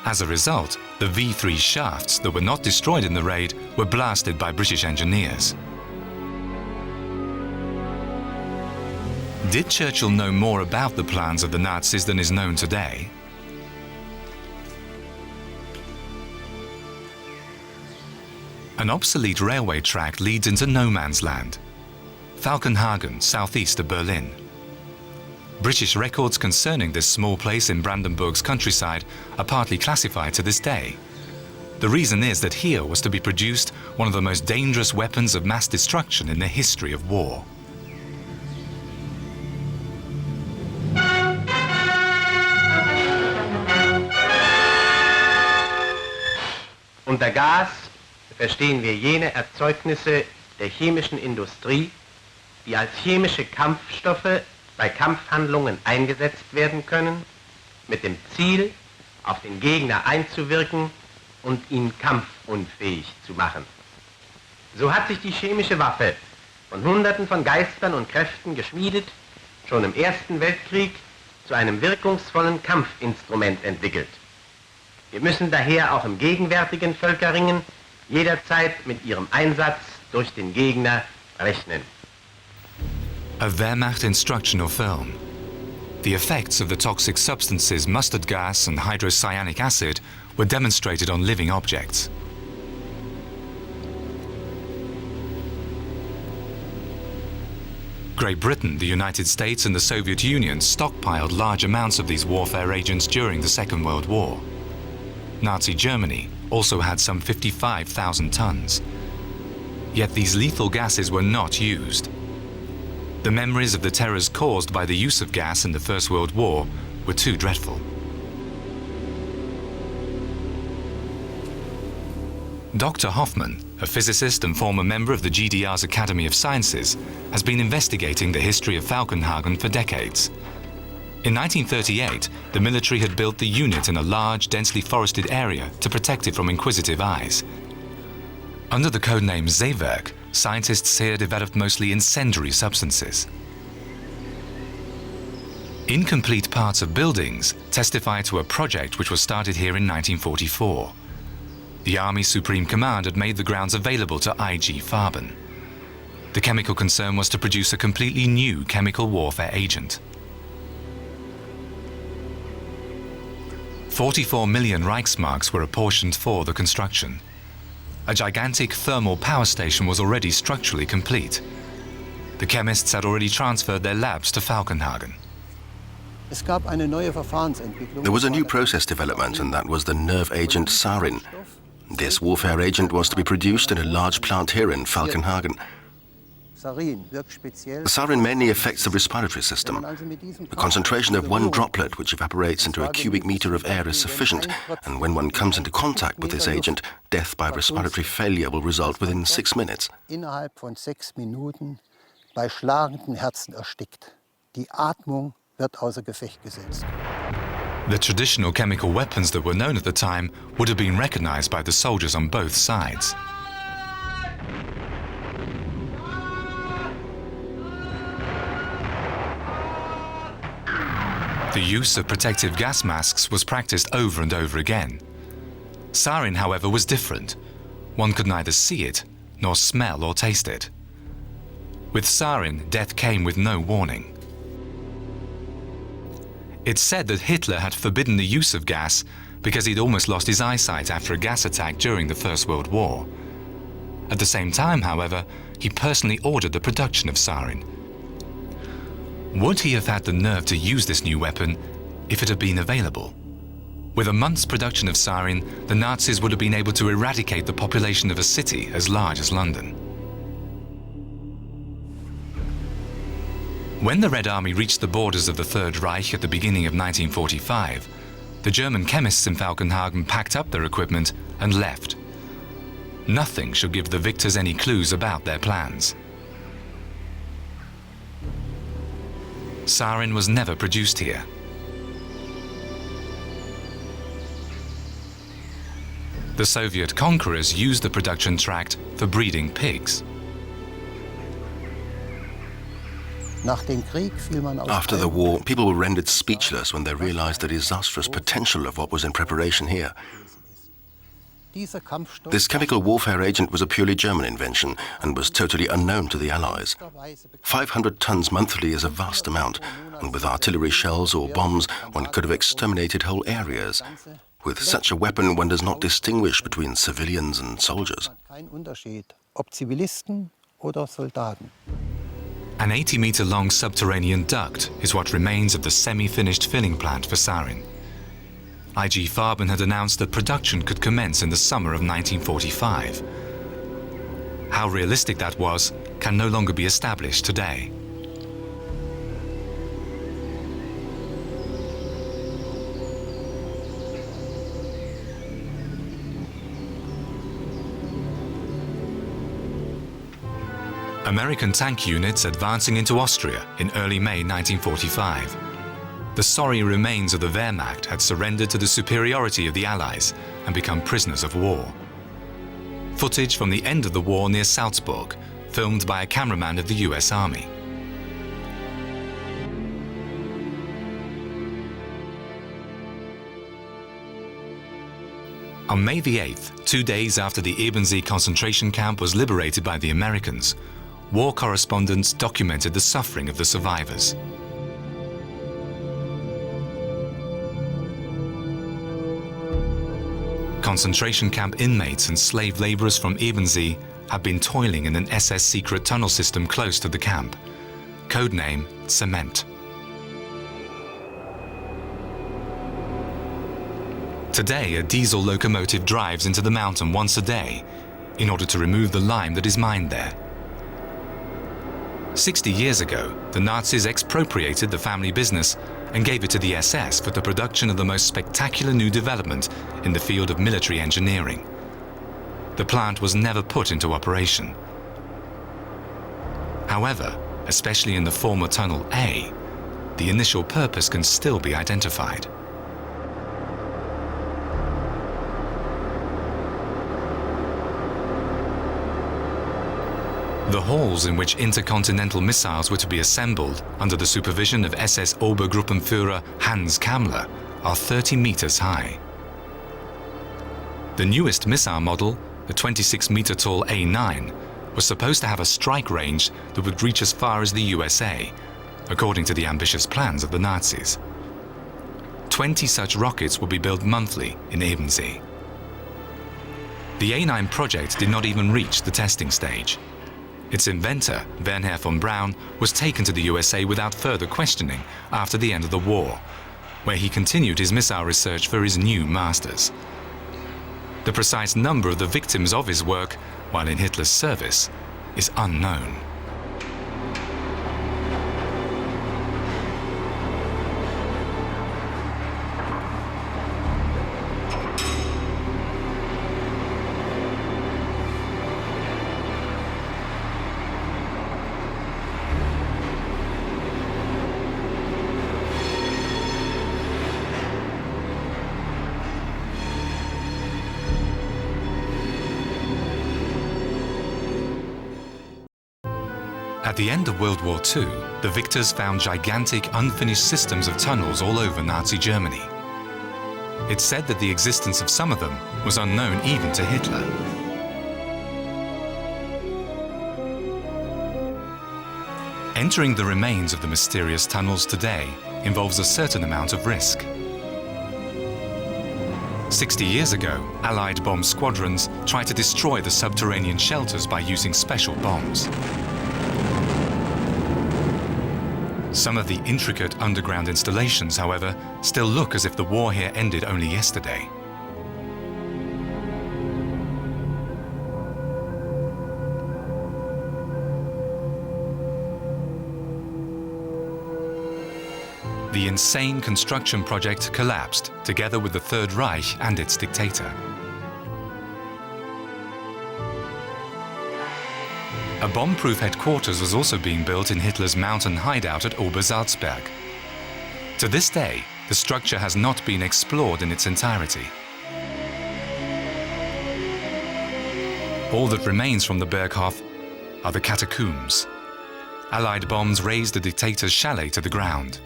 As a result, the V3 shafts that were not destroyed in the raid were blasted by British engineers. Did Churchill know more about the plans of the Nazis than is known today? An obsolete railway track leads into no man's land. Falkenhagen, southeast of Berlin. British records concerning this small place in Brandenburg's countryside are partly classified to this day. The reason is that here was to be produced one of the most dangerous weapons of mass destruction in the history of war. Unter Gas verstehen wir jene Erzeugnisse der chemischen Industrie, die als chemische Kampfstoffe bei Kampfhandlungen eingesetzt werden können, mit dem Ziel, auf den Gegner einzuwirken und ihn kampfunfähig zu machen. So hat sich die chemische Waffe von Hunderten von Geistern und Kräften geschmiedet, schon im Ersten Weltkrieg zu einem wirkungsvollen Kampfinstrument entwickelt. Wir müssen daher auch im gegenwärtigen Völkerringen jederzeit mit ihrem Einsatz durch den Gegner rechnen. A Wehrmacht instructional film. The effects of the toxic substances mustard gas and hydrocyanic acid were demonstrated on living objects. Great Britain, the United States and the Soviet Union stockpiled large amounts of these warfare agents during the Second World War. Nazi Germany also had some 55,000 tons. Yet these lethal gases were not used. The memories of the terrors caused by the use of gas in the First World War were too dreadful. Dr. Hoffman, a physicist and former member of the GDR's Academy of Sciences, has been investigating the history of Falkenhagen for decades. In 1938, the military had built the unit in a large, densely forested area to protect it from inquisitive eyes. Under the codename Seewerk, scientists here developed mostly incendiary substances. Incomplete parts of buildings testify to a project which was started here in 1944. The Army Supreme Command had made the grounds available to IG Farben. The chemical concern was to produce a completely new chemical warfare agent. 44 million Reichsmarks were apportioned for the construction. A gigantic thermal power station was already structurally complete. The chemists had already transferred their labs to Falkenhagen. There was a new process development, and that was the nerve agent sarin. This warfare agent was to be produced in a large plant here in Falkenhagen. Sarin mainly affects the respiratory system. The concentration of one droplet which evaporates into a cubic meter of air is sufficient, and when one comes into contact with this agent, death by respiratory failure will result within 6 minutes. Innerhalb von 6 Minuten bei schlagenden Herzen erstickt. Die Atmung wird außer Gefecht gesetzt. The traditional chemical weapons that were known at the time would have been recognized by the soldiers on both sides. The use of protective gas masks was practiced over and over again. Sarin, however, was different. One could neither see it, nor smell or taste it. With sarin, death came with no warning. It's said that Hitler had forbidden the use of gas because he'd almost lost his eyesight after a gas attack during the First World War. At the same time, however, he personally ordered the production of sarin. Would he have had the nerve to use this new weapon if it had been available? With a month's production of sarin, the Nazis would have been able to eradicate the population of a city as large as London. When the Red Army reached the borders of the Third Reich at the beginning of 1945, the German chemists in Falkenhagen packed up their equipment and left. Nothing should give the victors any clues about their plans. Sarin was never produced here. The Soviet conquerors used the production tract for breeding pigs. After the war, people were rendered speechless when they realized the disastrous potential of what was in preparation here. This chemical warfare agent was a purely German invention and was totally unknown to the Allies. 500 tons monthly is a vast amount, and with artillery shells or bombs, one could have exterminated whole areas. With such a weapon, one does not distinguish between civilians and soldiers. An 80-meter-long subterranean duct is what remains of the semi-finished filling plant for sarin. IG Farben had announced that production could commence in the summer of 1945. How realistic that was can no longer be established today. American tank units advancing into Austria in early May 1945. The sorry remains of the Wehrmacht had surrendered to the superiority of the Allies and become prisoners of war. Footage from the end of the war near Salzburg, filmed by a cameraman of the US Army. On May the 8th, 2 days after the Ebensee concentration camp was liberated by the Americans, war correspondents documented the suffering of the survivors. Concentration camp inmates and slave laborers from Ebensee had been toiling in an SS secret tunnel system close to the camp, codename Cement. Today, a diesel locomotive drives into the mountain once a day in order to remove the lime that is mined there. 60 years ago, the Nazis expropriated the family business and gave it to the SS for the production of the most spectacular new development in the field of military engineering. The plant was never put into operation. However, especially in the former Tunnel A, the initial purpose can still be identified. The halls in which intercontinental missiles were to be assembled under the supervision of SS Obergruppenführer Hans Kammler are 30 meters high. The newest missile model, the 26-meter-tall A9, was supposed to have a strike range that would reach as far as the USA, according to the ambitious plans of the Nazis. 20 such rockets would be built monthly in Ebensee. The A9 project did not even reach the testing stage. Its inventor, Wernher von Braun, was taken to the USA without further questioning after the end of the war, where he continued his missile research for his new masters. The precise number of the victims of his work while in Hitler's service is unknown. At the end of World War II, the victors found gigantic, unfinished systems of tunnels all over Nazi Germany. It's said that the existence of some of them was unknown even to Hitler. Entering the remains of the mysterious tunnels today involves a certain amount of risk. 60 years ago, Allied bomb squadrons tried to destroy the subterranean shelters by using special bombs. Some of the intricate underground installations, however, still look as if the war here ended only yesterday. The insane construction project collapsed, together with the Third Reich and its dictator. A bomb-proof headquarters was also being built in Hitler's mountain hideout at Obersalzberg. To this day, the structure has not been explored in its entirety. All that remains from the Berghof are the catacombs. Allied bombs razed the dictator's chalet to the ground.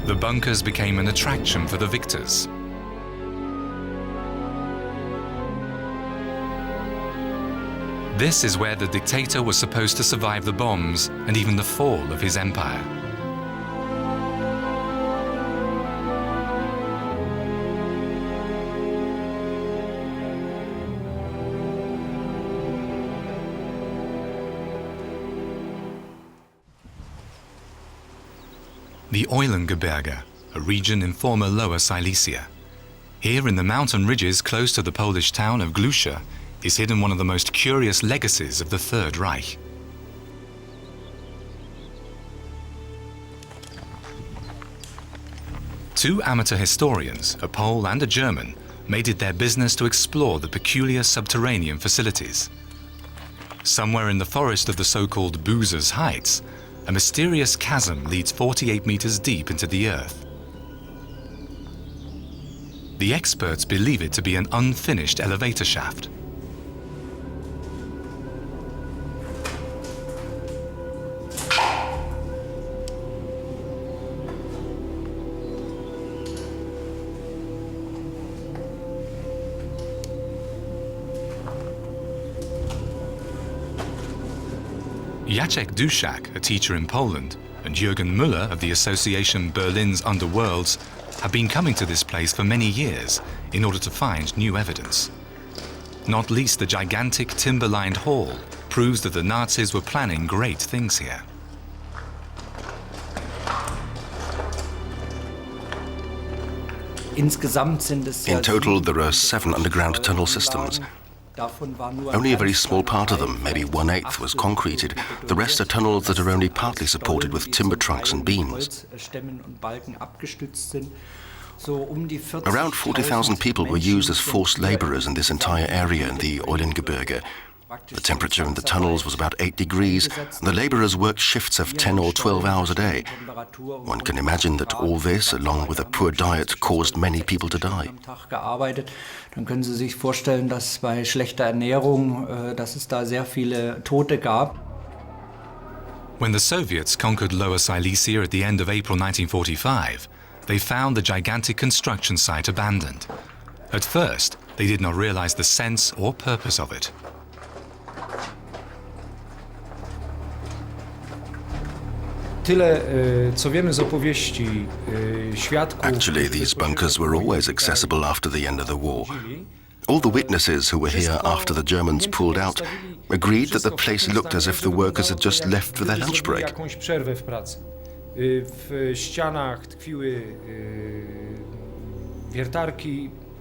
The bunkers became an attraction for the victors. This is where the dictator was supposed to survive the bombs and even the fall of his empire. The Eulengebirge, a region in former Lower Silesia. Here in the mountain ridges close to the Polish town of Glusha is hidden one of the most curious legacies of the Third Reich. Two amateur historians, a Pole and a German, made it their business to explore the peculiar subterranean facilities. Somewhere in the forest of the so-called Boozer's Heights, a mysterious chasm leads 48 meters deep into the earth. The experts believe it to be an unfinished elevator shaft. Jacek Duszak, a teacher in Poland, and Jürgen Müller of the association Berlin's Underworlds have been coming to this place for many years in order to find new evidence. Not least the gigantic timber-lined hall proves that the Nazis were planning great things here. In total, there are 7 underground tunnel systems. Only a very small part of them, maybe 1/8, was concreted. The rest are tunnels that are only partly supported with timber trunks and beams. Around 40,000 people were used as forced laborers in this entire area in the Eulengebirge. The temperature in the tunnels was about 8 degrees, and the laborers worked shifts of 10 or 12 hours a day. One can imagine that all this, along with a poor diet, caused many people to die. Dann können Sie sich vorstellen, dass bei schlechter Ernährung, dass es da sehr viele Tote gab. When the Soviets conquered Lower Silesia at the end of April 1945, they found the gigantic construction site abandoned. At first, they did not realize the sense or purpose of it. Actually, these bunkers were always accessible after the end of the war. All the witnesses who were here after the Germans pulled out agreed that the place looked as if the workers had just left for their lunch break.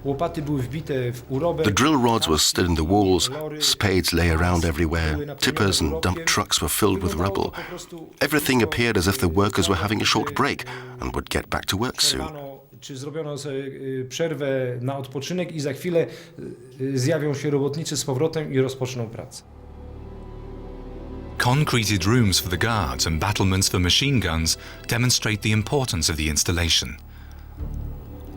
The drill rods were still in the walls, spades lay around everywhere, tippers and dump trucks were filled with rubble. Everything appeared as if the workers were having a short break and would get back to work soon. Czy zrobiono sobie przerwę na odpoczynek i za chwilę zjawią się robotnicy z powrotem i rozpoczną pracę. Concreted rooms for the guards and battlements for machine guns demonstrate the importance of the installation.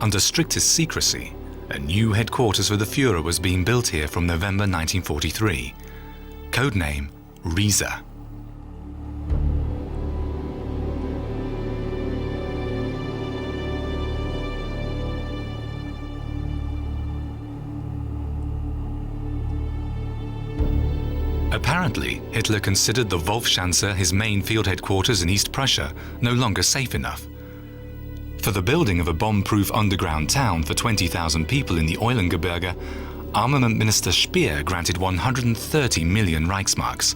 Under strictest secrecy, a new headquarters for the Führer was being built here from November 1943. Codename Riese. Apparently, Hitler considered the Wolfschanze, his main field headquarters in East Prussia, no longer safe enough. For the building of a bomb-proof underground town for 20,000 people in the Eulengebirge, Armament Minister Speer granted 130 million Reichsmarks.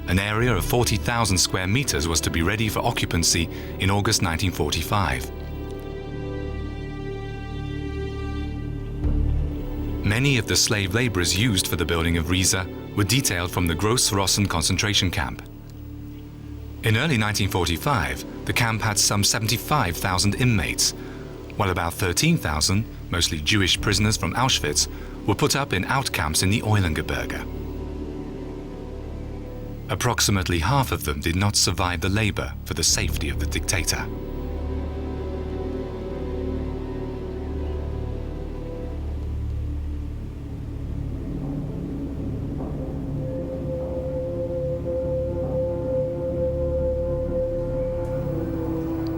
An area of 40,000 square meters was to be ready for occupancy in August 1945. Many of the slave laborers used for the building of Riese were detailed from the Grossrossen concentration camp. In early 1945, the camp had some 75,000 inmates, while about 13,000, mostly Jewish prisoners from Auschwitz, were put up in outcamps in the Eulengebirge. Approximately half of them did not survive the labor for the safety of the dictator.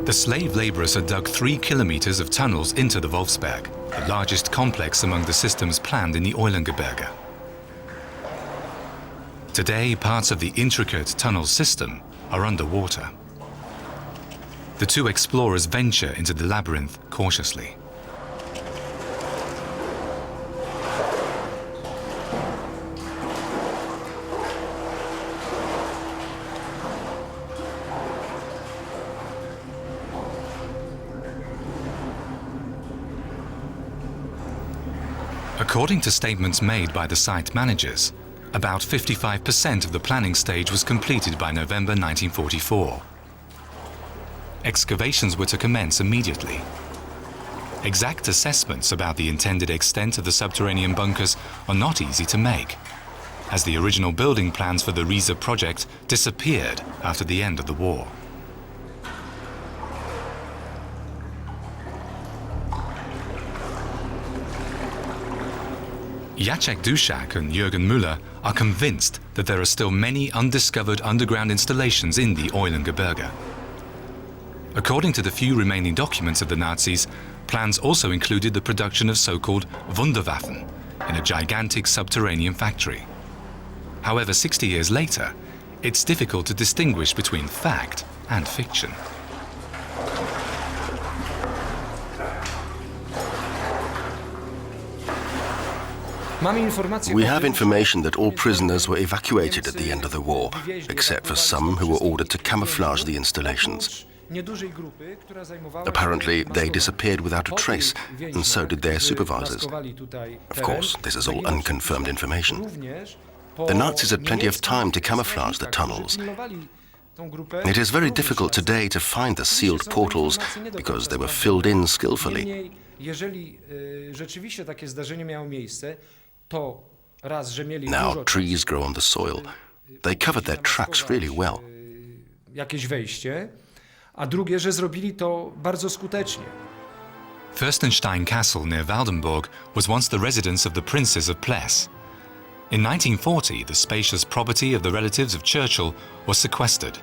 The slave laborers had dug 3 kilometers of tunnels into the Wolfsberg, the largest complex among the systems planned in the Eulengebirge. Today, parts of the intricate tunnel system are underwater. The two explorers venture into the labyrinth cautiously. According to statements made by the site managers, about 55% of the planning stage was completed by November 1944. Excavations were to commence immediately. Exact assessments about the intended extent of the subterranean bunkers are not easy to make, as the original building plans for the Riese project disappeared after the end of the war. Jacek Duszak and Jürgen Müller are convinced that there are still many undiscovered underground installations in the Eulengebirge. According to the few remaining documents of the Nazis, plans also included the production of so-called Wunderwaffen in a gigantic subterranean factory. However, 60 years later, it's difficult to distinguish between fact and fiction. We have information that all prisoners were evacuated at the end of the war, except for some who were ordered to camouflage the installations. Apparently, they disappeared without a trace, and so did their supervisors. Of course, this is all unconfirmed information. The Nazis had plenty of time to camouflage the tunnels. It is very difficult today to find the sealed portals because they were filled in skillfully. Now trees grow on the soil. They covered their tracks really well. Fürstenstein Castle near Waldenburg was once the residence of the princes of Pless. In 1940, the spacious property of the relatives of Churchill was sequestered.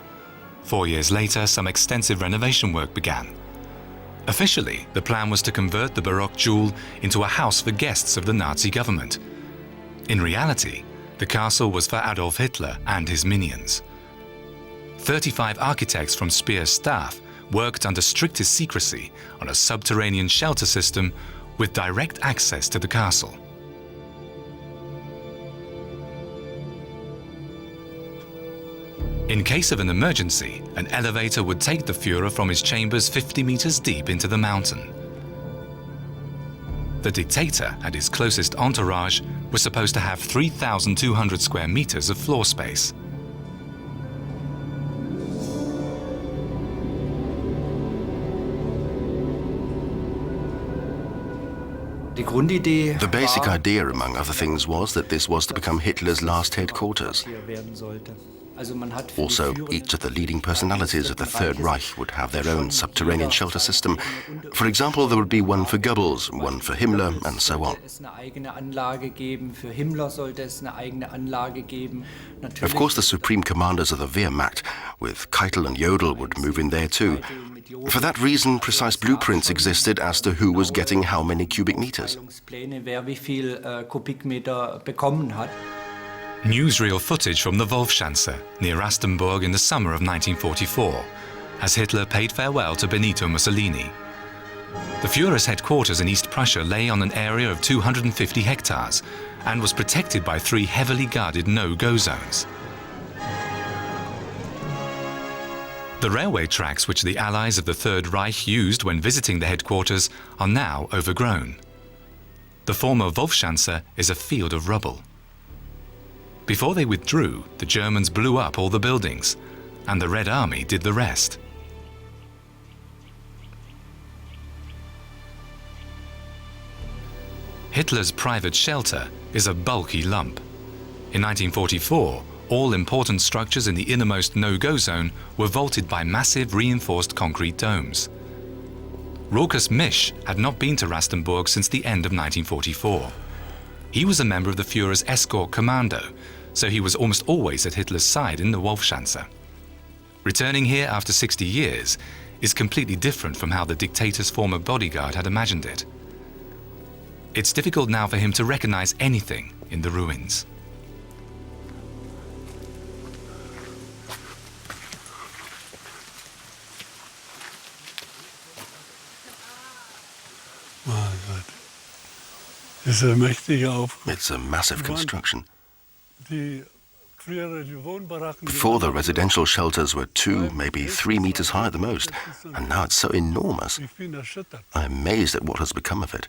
4 years later, some extensive renovation work began. Officially, the plan was to convert the Baroque jewel into a house for guests of the Nazi government. In reality, the castle was for Adolf Hitler and his minions. 35 architects from Speer's staff worked under strictest secrecy on a subterranean shelter system with direct access to the castle. In case of an emergency, an elevator would take the Führer from his chambers 50 meters deep into the mountain. The dictator and his closest entourage were supposed to have 3,200 square meters of floor space. The basic idea, among other things, was that this was to become Hitler's last headquarters. Also, each of the leading personalities of the Third Reich would have their own subterranean shelter system. For example, there would be one for Goebbels, one for Himmler, and so on. Of course, the supreme commanders of the Wehrmacht, with Keitel and Jodl, would move in there too. For that reason, precise blueprints existed as to who was getting how many cubic meters. Newsreel footage from the Wolfschanze near Rastenburg in the summer of 1944, as Hitler paid farewell to Benito Mussolini. The Führer's headquarters in East Prussia lay on an area of 250 hectares and was protected by 3 heavily guarded no-go zones. The railway tracks which the allies of the Third Reich used when visiting the headquarters are now overgrown. The former Wolfschanze is a field of rubble. Before they withdrew, the Germans blew up all the buildings, and the Red Army did the rest. Hitler's private shelter is a bulky lump. In 1944, all important structures in the innermost no-go zone were vaulted by massive reinforced concrete domes. Rochus Misch had not been to Rastenburg since the end of 1944. He was a member of the Führer's escort commando, so he was almost always at Hitler's side in the Wolfschanze. Returning here after 60 years is completely different from how the dictator's former bodyguard had imagined it. It's difficult now for him to recognize anything in the ruins. It's a massive construction. Before, the residential shelters were 2, maybe 3 meters high at the most, and now it's so enormous. I'm amazed at what has become of it.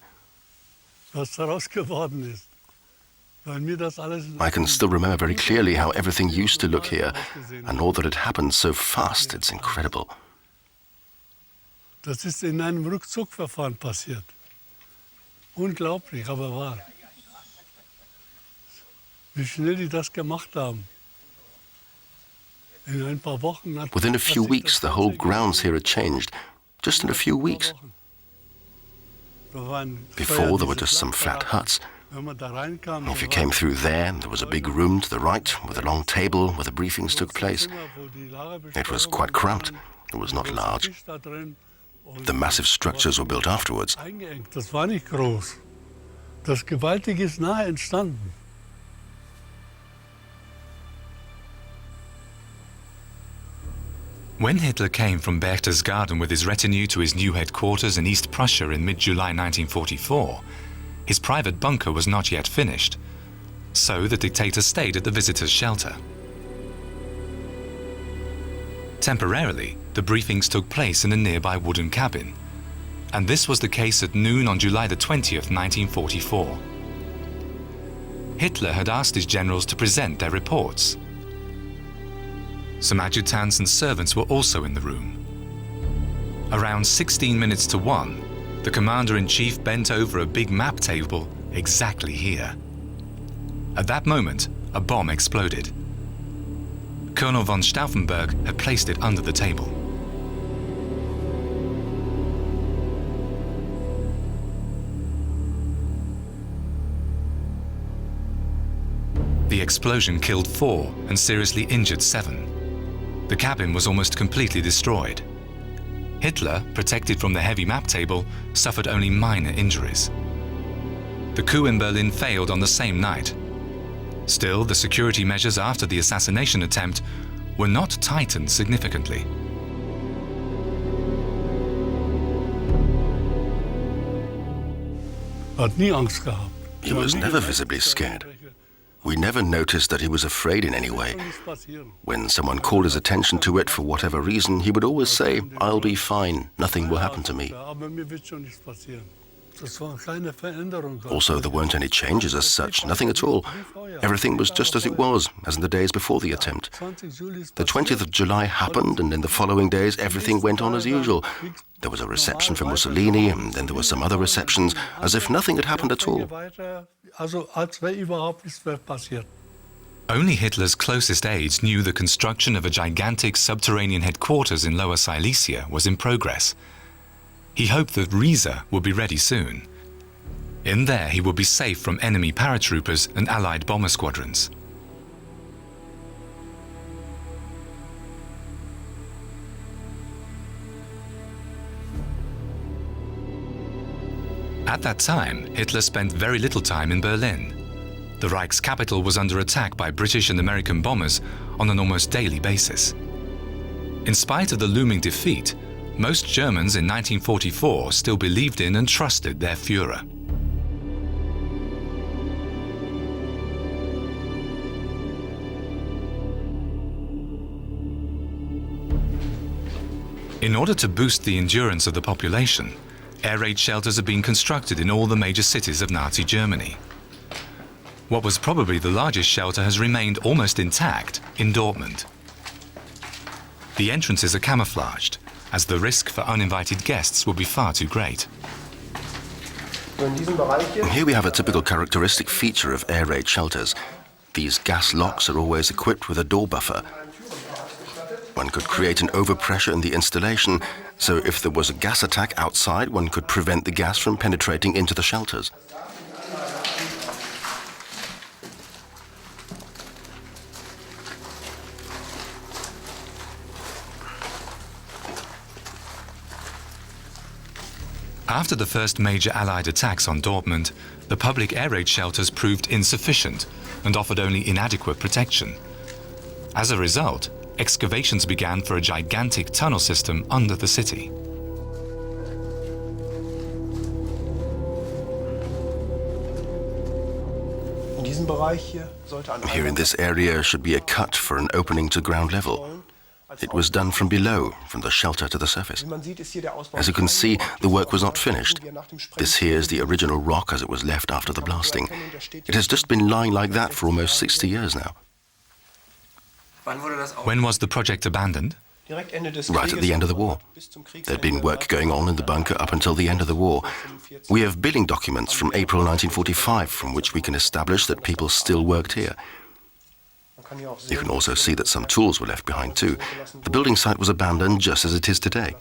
I can still remember very clearly how everything used to look here, and all that had happened so fast, it's incredible. Das ist in einem Rückzugsverfahren passiert. Unglaublich, aber wahr. Wie schnell die das gemacht haben. In ein paar Wochen hat Within a few weeks, the whole grounds here had changed. Just in a few weeks. Before, there were just some flat huts. If you came through there was a big room to the right with a long table where the briefings took place. It was quite cramped. It was not large. The massive structures were built afterwards. Das war nicht groß. Das Gewaltige ist nahe entstanden. When Hitler came from Berchtesgaden with his retinue to his new headquarters in East Prussia in mid-July 1944, his private bunker was not yet finished, so the dictator stayed at the visitors' shelter. Temporarily, the briefings took place in a nearby wooden cabin, and this was the case at noon on July the 20th, 1944. Hitler had asked his generals to present their reports. Some adjutants and servants were also in the room. Around 16 minutes to 1, the commander-in-chief bent over a big map table exactly here. At that moment, a bomb exploded. Colonel von Stauffenberg had placed it under the table. The explosion killed 4 and seriously injured 7. The cabin was almost completely destroyed. Hitler, protected from the heavy map table, suffered only minor injuries. The coup in Berlin failed on the same night. Still, the security measures after the assassination attempt were not tightened significantly. He was never visibly scared. We never noticed that he was afraid in any way. When someone called his attention to it for whatever reason, he would always say, "I'll be fine, nothing will happen to me." Also, there weren't any changes as such, nothing at all. Everything was just as it was, as in the days before the attempt. The 20th of July happened, and in the following days, everything went on as usual. There was a reception for Mussolini, and then there were some other receptions, as if nothing had happened at all. Only Hitler's closest aides knew the construction of a gigantic subterranean headquarters in Lower Silesia was in progress. He hoped that Riesa would be ready soon. In there, he would be safe from enemy paratroopers and Allied bomber squadrons. At that time, Hitler spent very little time in Berlin. The Reich's capital was under attack by British and American bombers on an almost daily basis. In spite of the looming defeat, most Germans in 1944 still believed in and trusted their Führer. In order to boost the endurance of the population, air raid shelters have been constructed in all the major cities of Nazi Germany. What was probably the largest shelter has remained almost intact in Dortmund. The entrances are camouflaged, as the risk for uninvited guests would be far too great. Here we have a typical characteristic feature of air raid shelters. These gas locks are always equipped with a door buffer. One could create an overpressure in the installation, so if there was a gas attack outside, one could prevent the gas from penetrating into the shelters. After the first major Allied attacks on Dortmund, the public air raid shelters proved insufficient and offered only inadequate protection. As a result, excavations began for a gigantic tunnel system under the city. Here in this area should be a cut for an opening to ground level. It was done from below, from the shelter to the surface. As you can see, the work was not finished. This here is the original rock as it was left after the blasting. It has just been lying like that for almost 60 years now. When was the project abandoned? Right at the end of the war. There'd been work going on in the bunker up until the end of the war. We have billing documents from April 1945 from which we can establish that people still worked here. You can also see that some tools were left behind too. The building site was abandoned just as it is today.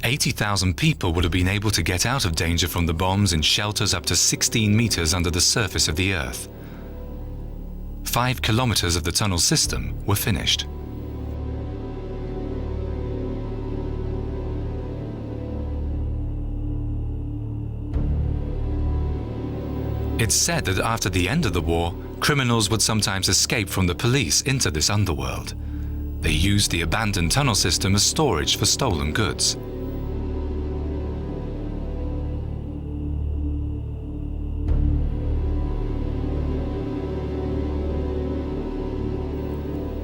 "80,000 people would have been able to get out of danger from the bombs in shelters up to 16 meters under the surface of the earth. 5 kilometers of the tunnel system were finished. It's said that after the end of the war, criminals would sometimes escape from the police into this underworld. They used the abandoned tunnel system as storage for stolen goods.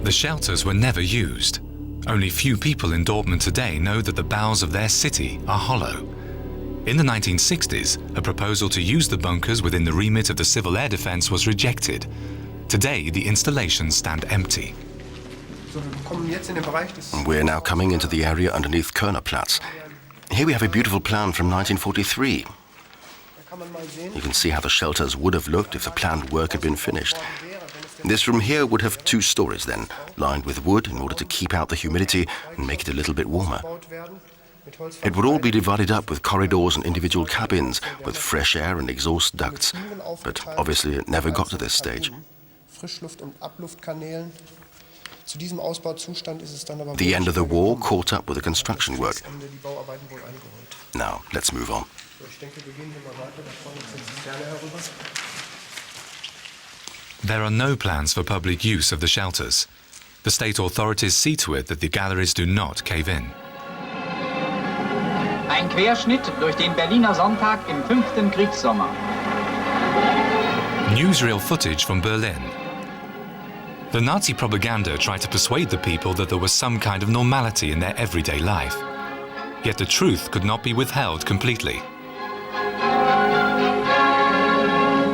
The shelters were never used. Only few people in Dortmund today know that the bowels of their city are hollow. In the 1960s, a proposal to use the bunkers within the remit of the civil air defense was rejected. Today, the installations stand empty. We're now coming into the area underneath Körnerplatz. Here we have a beautiful plan from 1943. You can see how the shelters would have looked if the planned work had been finished. This room here would have 2 stories then, lined with wood in order to keep out the humidity and make it a little bit warmer. It would all be divided up with corridors and individual cabins with fresh air and exhaust ducts, but obviously it never got to this stage. The end of the war caught up with the construction work. Now, let's move on. There are no plans for public use of the shelters. The state authorities see to it that the galleries do not cave in. Ein Querschnitt durch den Berliner Sonntag im 5. Kriegssommer. Newsreel footage from Berlin. The Nazi propaganda tried to persuade the people that there was some kind of normality in their everyday life. Yet the truth could not be withheld completely.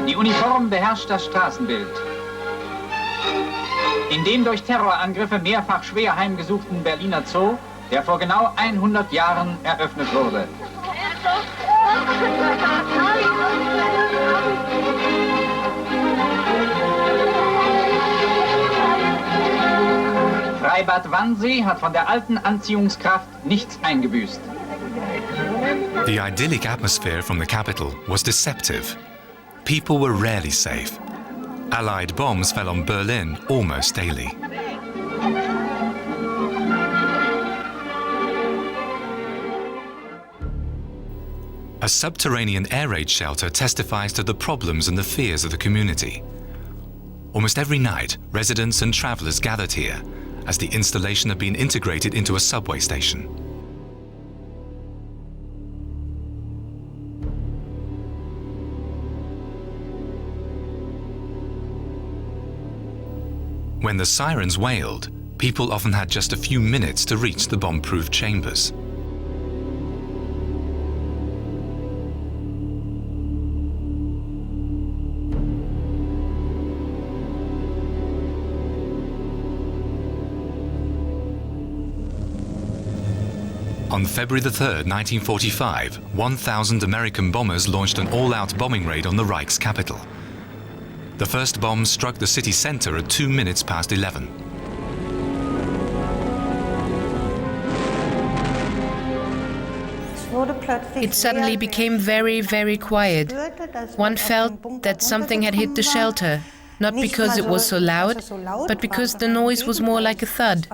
Die Uniform beherrscht das Straßenbild. In dem durch Terrorangriffe mehrfach schwer heimgesuchten Berliner Zoo, der vor genau 100 Jahren eröffnet wurde. Freibad Wannsee hat von der alten Anziehungskraft nichts eingebüßt. The idyllic atmosphere from the capital was deceptive. People were rarely safe. Allied bombs fell on Berlin almost daily. A subterranean air raid shelter testifies to the problems and the fears of the community. Almost every night, residents and travelers gathered here, as the installation had been integrated into a subway station. When the sirens wailed, people often had just a few minutes to reach the bomb-proof chambers. On February 3, 1945, 1,000 American bombers launched an all-out bombing raid on the Reich's capital. The first bomb struck the city center at 2 minutes past 11. It suddenly became very, very quiet. One felt that something had hit the shelter, not because it was so loud, but because the noise was more like a thud.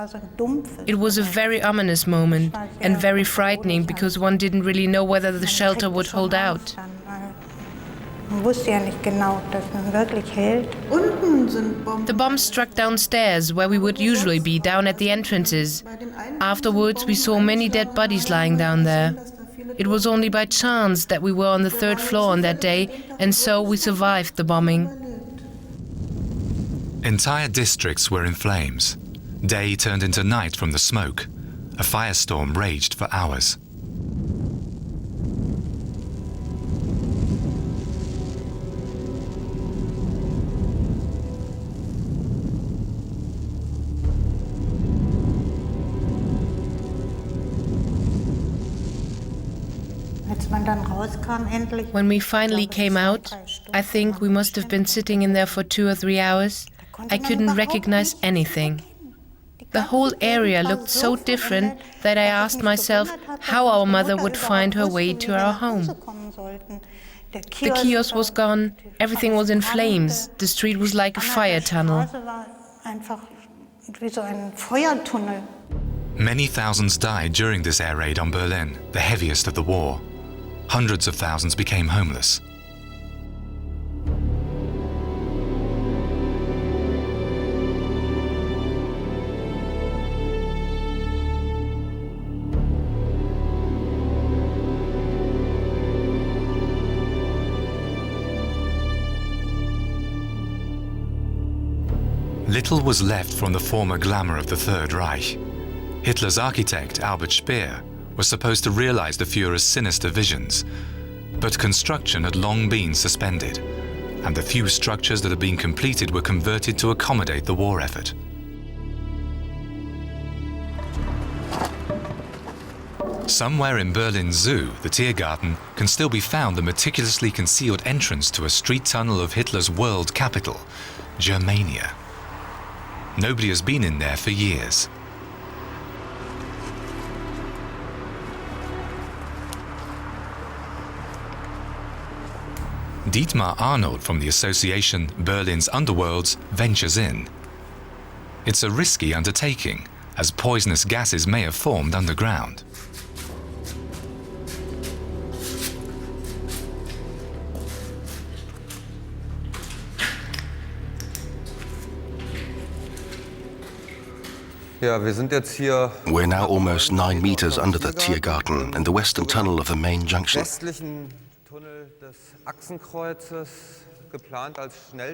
It was a very ominous moment and very frightening because one didn't really know whether the shelter would hold out. The bombs struck downstairs, where we would usually be, down at the entrances. Afterwards, we saw many dead bodies lying down there. It was only by chance that we were on the 3rd floor on that day, and so we survived the bombing. Entire districts were in flames. Day turned into night from the smoke. A firestorm raged for hours. When we finally came out, I think we must have been sitting in there for 2 or 3 hours. I couldn't recognize anything. The whole area looked so different that I asked myself how our mother would find her way to our home. The kiosk was gone, everything was in flames, the street was like a fire tunnel. Many thousands died during this air raid on Berlin, the heaviest of the war. Hundreds of thousands became homeless. Little was left from the former glamour of the Third Reich. Hitler's architect, Albert Speer, was supposed to realize the Führer's sinister visions, but construction had long been suspended, and the few structures that had been completed were converted to accommodate the war effort. Somewhere in Berlin's zoo, the Tiergarten, can still be found the meticulously concealed entrance to a street tunnel of Hitler's world capital, Germania. Nobody has been in there for years. Dietmar Arnold from the association Berlin's Underworlds ventures in. It's a risky undertaking, as poisonous gases may have formed underground. We're now almost 9 meters under the Tiergarten in the western tunnel of the main junction.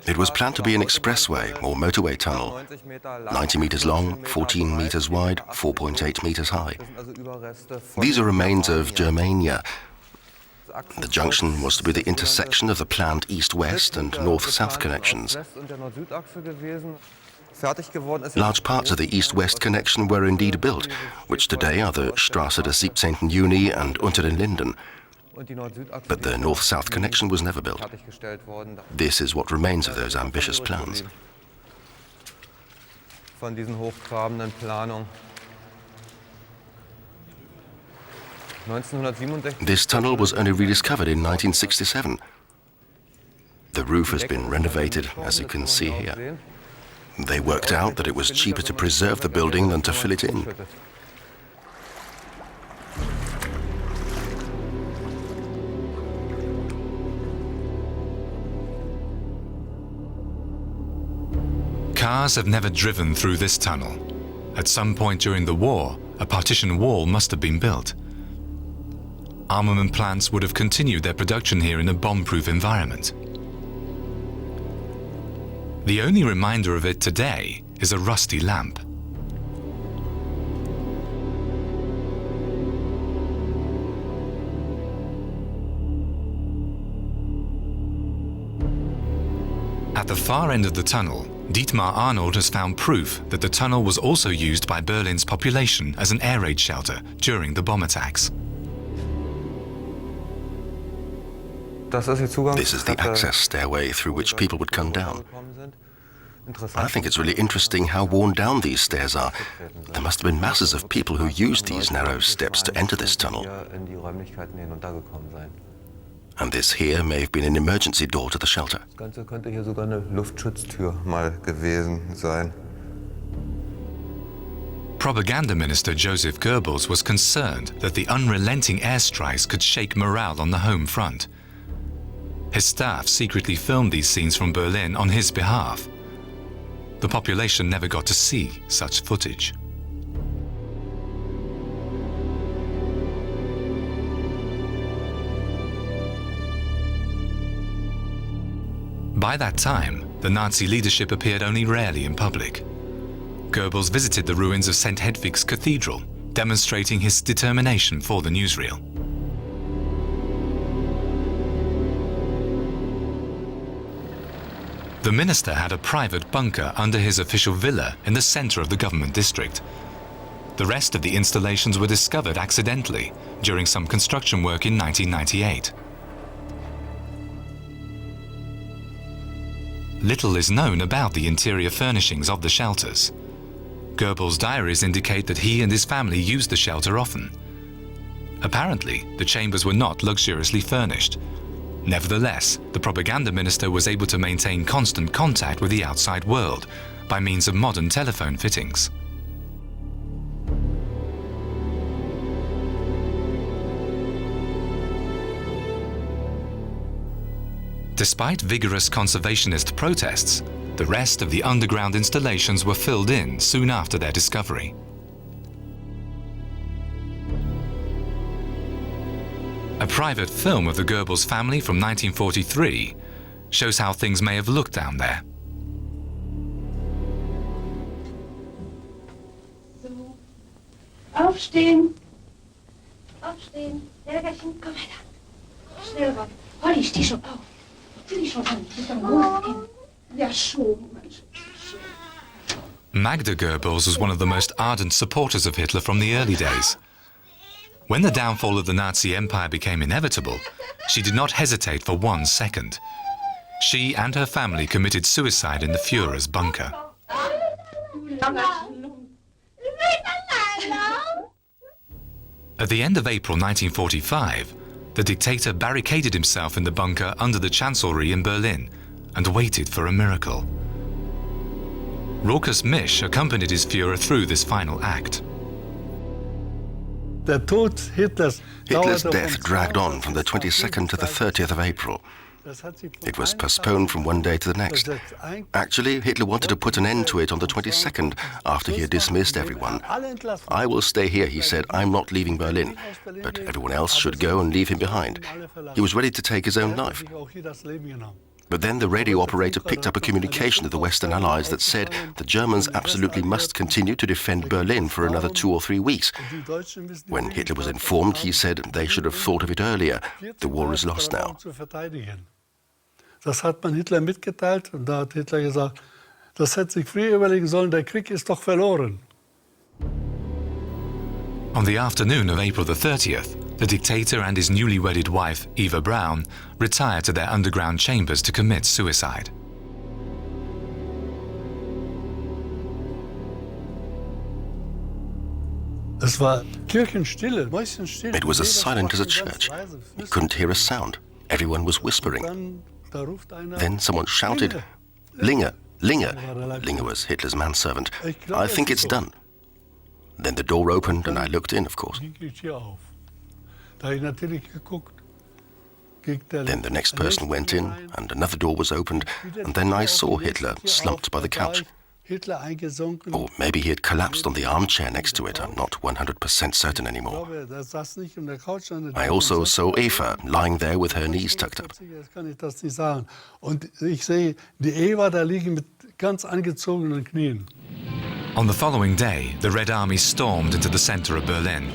It was planned to be an expressway or motorway tunnel, 90 meters long, 14 meters wide, 4.8 meters high. These are remains of Germania. The junction was to be the intersection of the planned east-west and north-south connections. Large parts of the east-west connection were indeed built, which today are the Straße des 17. Juni and Unter den Linden. But the north-south connection was never built. This is what remains of those ambitious plans. This tunnel was only rediscovered in 1967. The roof has been renovated, as you can see here. They worked out that it was cheaper to preserve the building than to fill it in. Cars have never driven through this tunnel. At some point during the war, a partition wall must have been built. Armament plants would have continued their production here in a bomb-proof environment. The only reminder of it today is a rusty lamp. At the far end of the tunnel, Dietmar Arnold has found proof that the tunnel was also used by Berlin's population as an air raid shelter during the bomb attacks. This is the access stairway through which people would come down. I think it's really interesting how worn down these stairs are. There must have been masses of people who used these narrow steps to enter this tunnel. And this here may have been an emergency door to the shelter. Propaganda Minister Joseph Goebbels was concerned that the unrelenting airstrikes could shake morale on the home front. His staff secretly filmed these scenes from Berlin on his behalf. The population never got to see such footage. By that time, the Nazi leadership appeared only rarely in public. Goebbels visited the ruins of St. Hedwig's Cathedral, demonstrating his determination for the newsreel. The minister had a private bunker under his official villa in the center of the government district. The rest of the installations were discovered accidentally during some construction work in 1998. Little is known about the interior furnishings of the shelters. Goebbels' diaries indicate that he and his family used the shelter often. Apparently, the chambers were not luxuriously furnished. Nevertheless, the propaganda minister was able to maintain constant contact with the outside world by means of modern telephone fittings. Despite vigorous conservationist protests, the rest of the underground installations were filled in soon after their discovery. A private film of the Goebbels family from 1943 shows how things may have looked down there. Aufstehen. Aufstehen. Helgerchen, komm her da. Schnell ran. Holly, steh schon auf. Zieh dich schon an. Du bist doch Kind. Ja, schon, Mensch. Magda Goebbels was one of the most ardent supporters of Hitler from the early days. When the downfall of the Nazi Empire became inevitable, she did not hesitate for 1 second. She and her family committed suicide in the Führer's bunker. At the end of April 1945, the dictator barricaded himself in the bunker under the Chancellery in Berlin and waited for a miracle. Raucous Misch accompanied his Führer through this final act. Hitler's death dragged on from the 22nd to the 30th of April. It was postponed from one day to the next. Actually, Hitler wanted to put an end to it on the 22nd, after he had dismissed everyone. I will stay here, he said. I'm not leaving Berlin. But everyone else should go and leave him behind. He was ready to take his own life. But then the radio operator picked up a communication of the Western Allies that said the Germans absolutely must continue to defend Berlin for another 2 or 3 weeks. When Hitler was informed, he said they should have thought of it earlier. The war is lost now. Das hat man Hitler mitgeteilt und da hat Hitler gesagt, das hätte sich früher überlegen sollen, der Krieg ist doch verloren. On the afternoon of April the 30th, the dictator and his newly wedded wife, Eva Braun, retired to their underground chambers to commit suicide. It was as silent as a church. You couldn't hear a sound. Everyone was whispering. Then someone shouted, "Linge, Linge." Linge was Hitler's manservant. "I think it's done." Then the door opened and I looked in, of course. Then the next person went in and another door was opened, and then I saw Hitler slumped by the couch. Or maybe he had collapsed on the armchair next to it. I'm not 100% certain anymore. I also saw Eva lying there with her knees tucked up. On the following day, the Red Army stormed into the center of Berlin.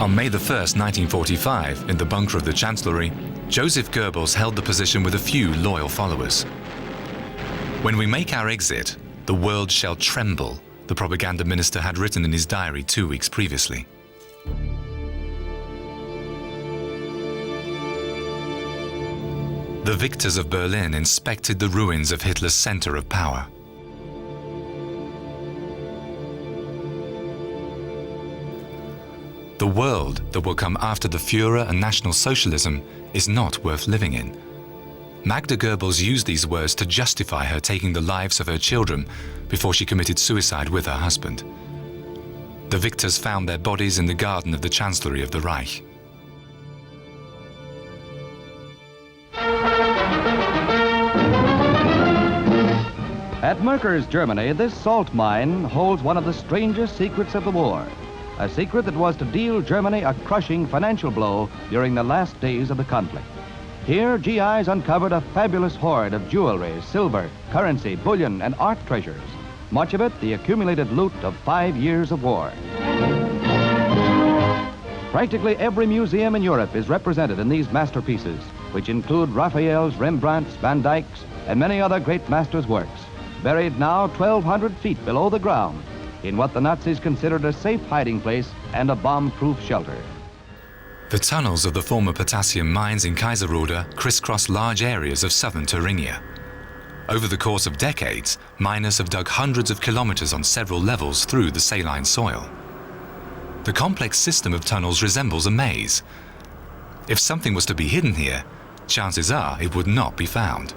On May the 1st, 1945, in the bunker of the Chancellery, Joseph Goebbels held the position with a few loyal followers. "When we make our exit, the world shall tremble," the propaganda minister had written in his diary 2 weeks previously. The victors of Berlin inspected the ruins of Hitler's center of power. The world that will come after the Führer and National Socialism is not worth living in. Magda Goebbels used these words to justify her taking the lives of her children before she committed suicide with her husband. The victors found their bodies in the garden of the Chancellery of the Reich. At Merkers, Germany, this salt mine holds one of the strangest secrets of the war. A secret that was to deal Germany a crushing financial blow during the last days of the conflict. Here, GIs uncovered a fabulous hoard of jewelry, silver, currency, bullion, and art treasures. Much of it the accumulated loot of 5 years of war. Practically every museum in Europe is represented in these masterpieces, which include Raphael's, Rembrandt's, Van Dyck's, and many other great masters' works, buried now 1,200 feet below the ground in what the Nazis considered a safe hiding place and a bomb-proof shelter. The tunnels of the former potassium mines in Kaiserode crisscross large areas of southern Thuringia. Over the course of decades, miners have dug hundreds of kilometers on several levels through the saline soil. The complex system of tunnels resembles a maze. If something was to be hidden here, chances are it would not be found.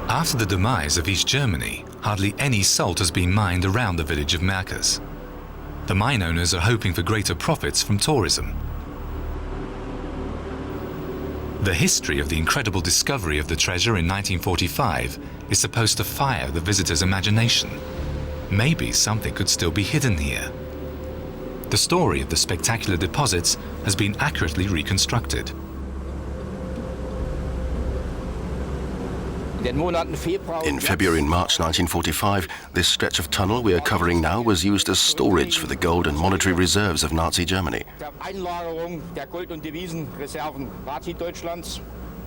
After the demise of East Germany, hardly any salt has been mined around the village of Merkers. The mine owners are hoping for greater profits from tourism. The history of the incredible discovery of the treasure in 1945 is supposed to fire the visitor's imagination. Maybe something could still be hidden here. The story of the spectacular deposits has been accurately reconstructed. In February and March 1945, this stretch of tunnel we are covering now was used as storage for the gold and monetary reserves of Nazi Germany.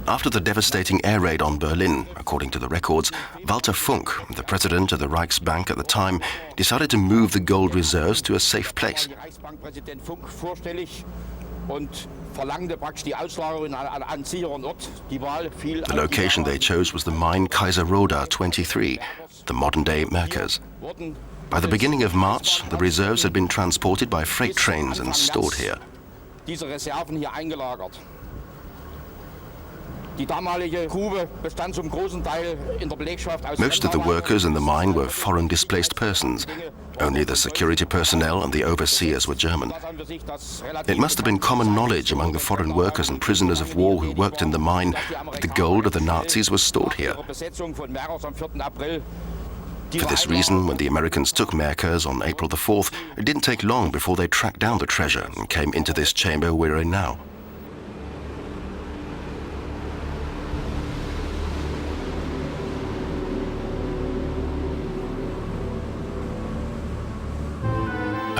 After the devastating air raid on Berlin, according to the records, Walter Funk, the president of the Reichsbank at the time, decided to move the gold reserves to a safe place. The location they chose was the mine Kaiserroda 23, the modern-day Merkers. By the beginning of March, the reserves had been transported by freight trains and stored here. Most of the workers in the mine were foreign displaced persons. Only the security personnel and the overseers were German. It must have been common knowledge among the foreign workers and prisoners of war who worked in the mine that the gold of the Nazis was stored here. For this reason, when the Americans took Merkers on April the 4th, it didn't take long before they tracked down the treasure and came into this chamber we're in now.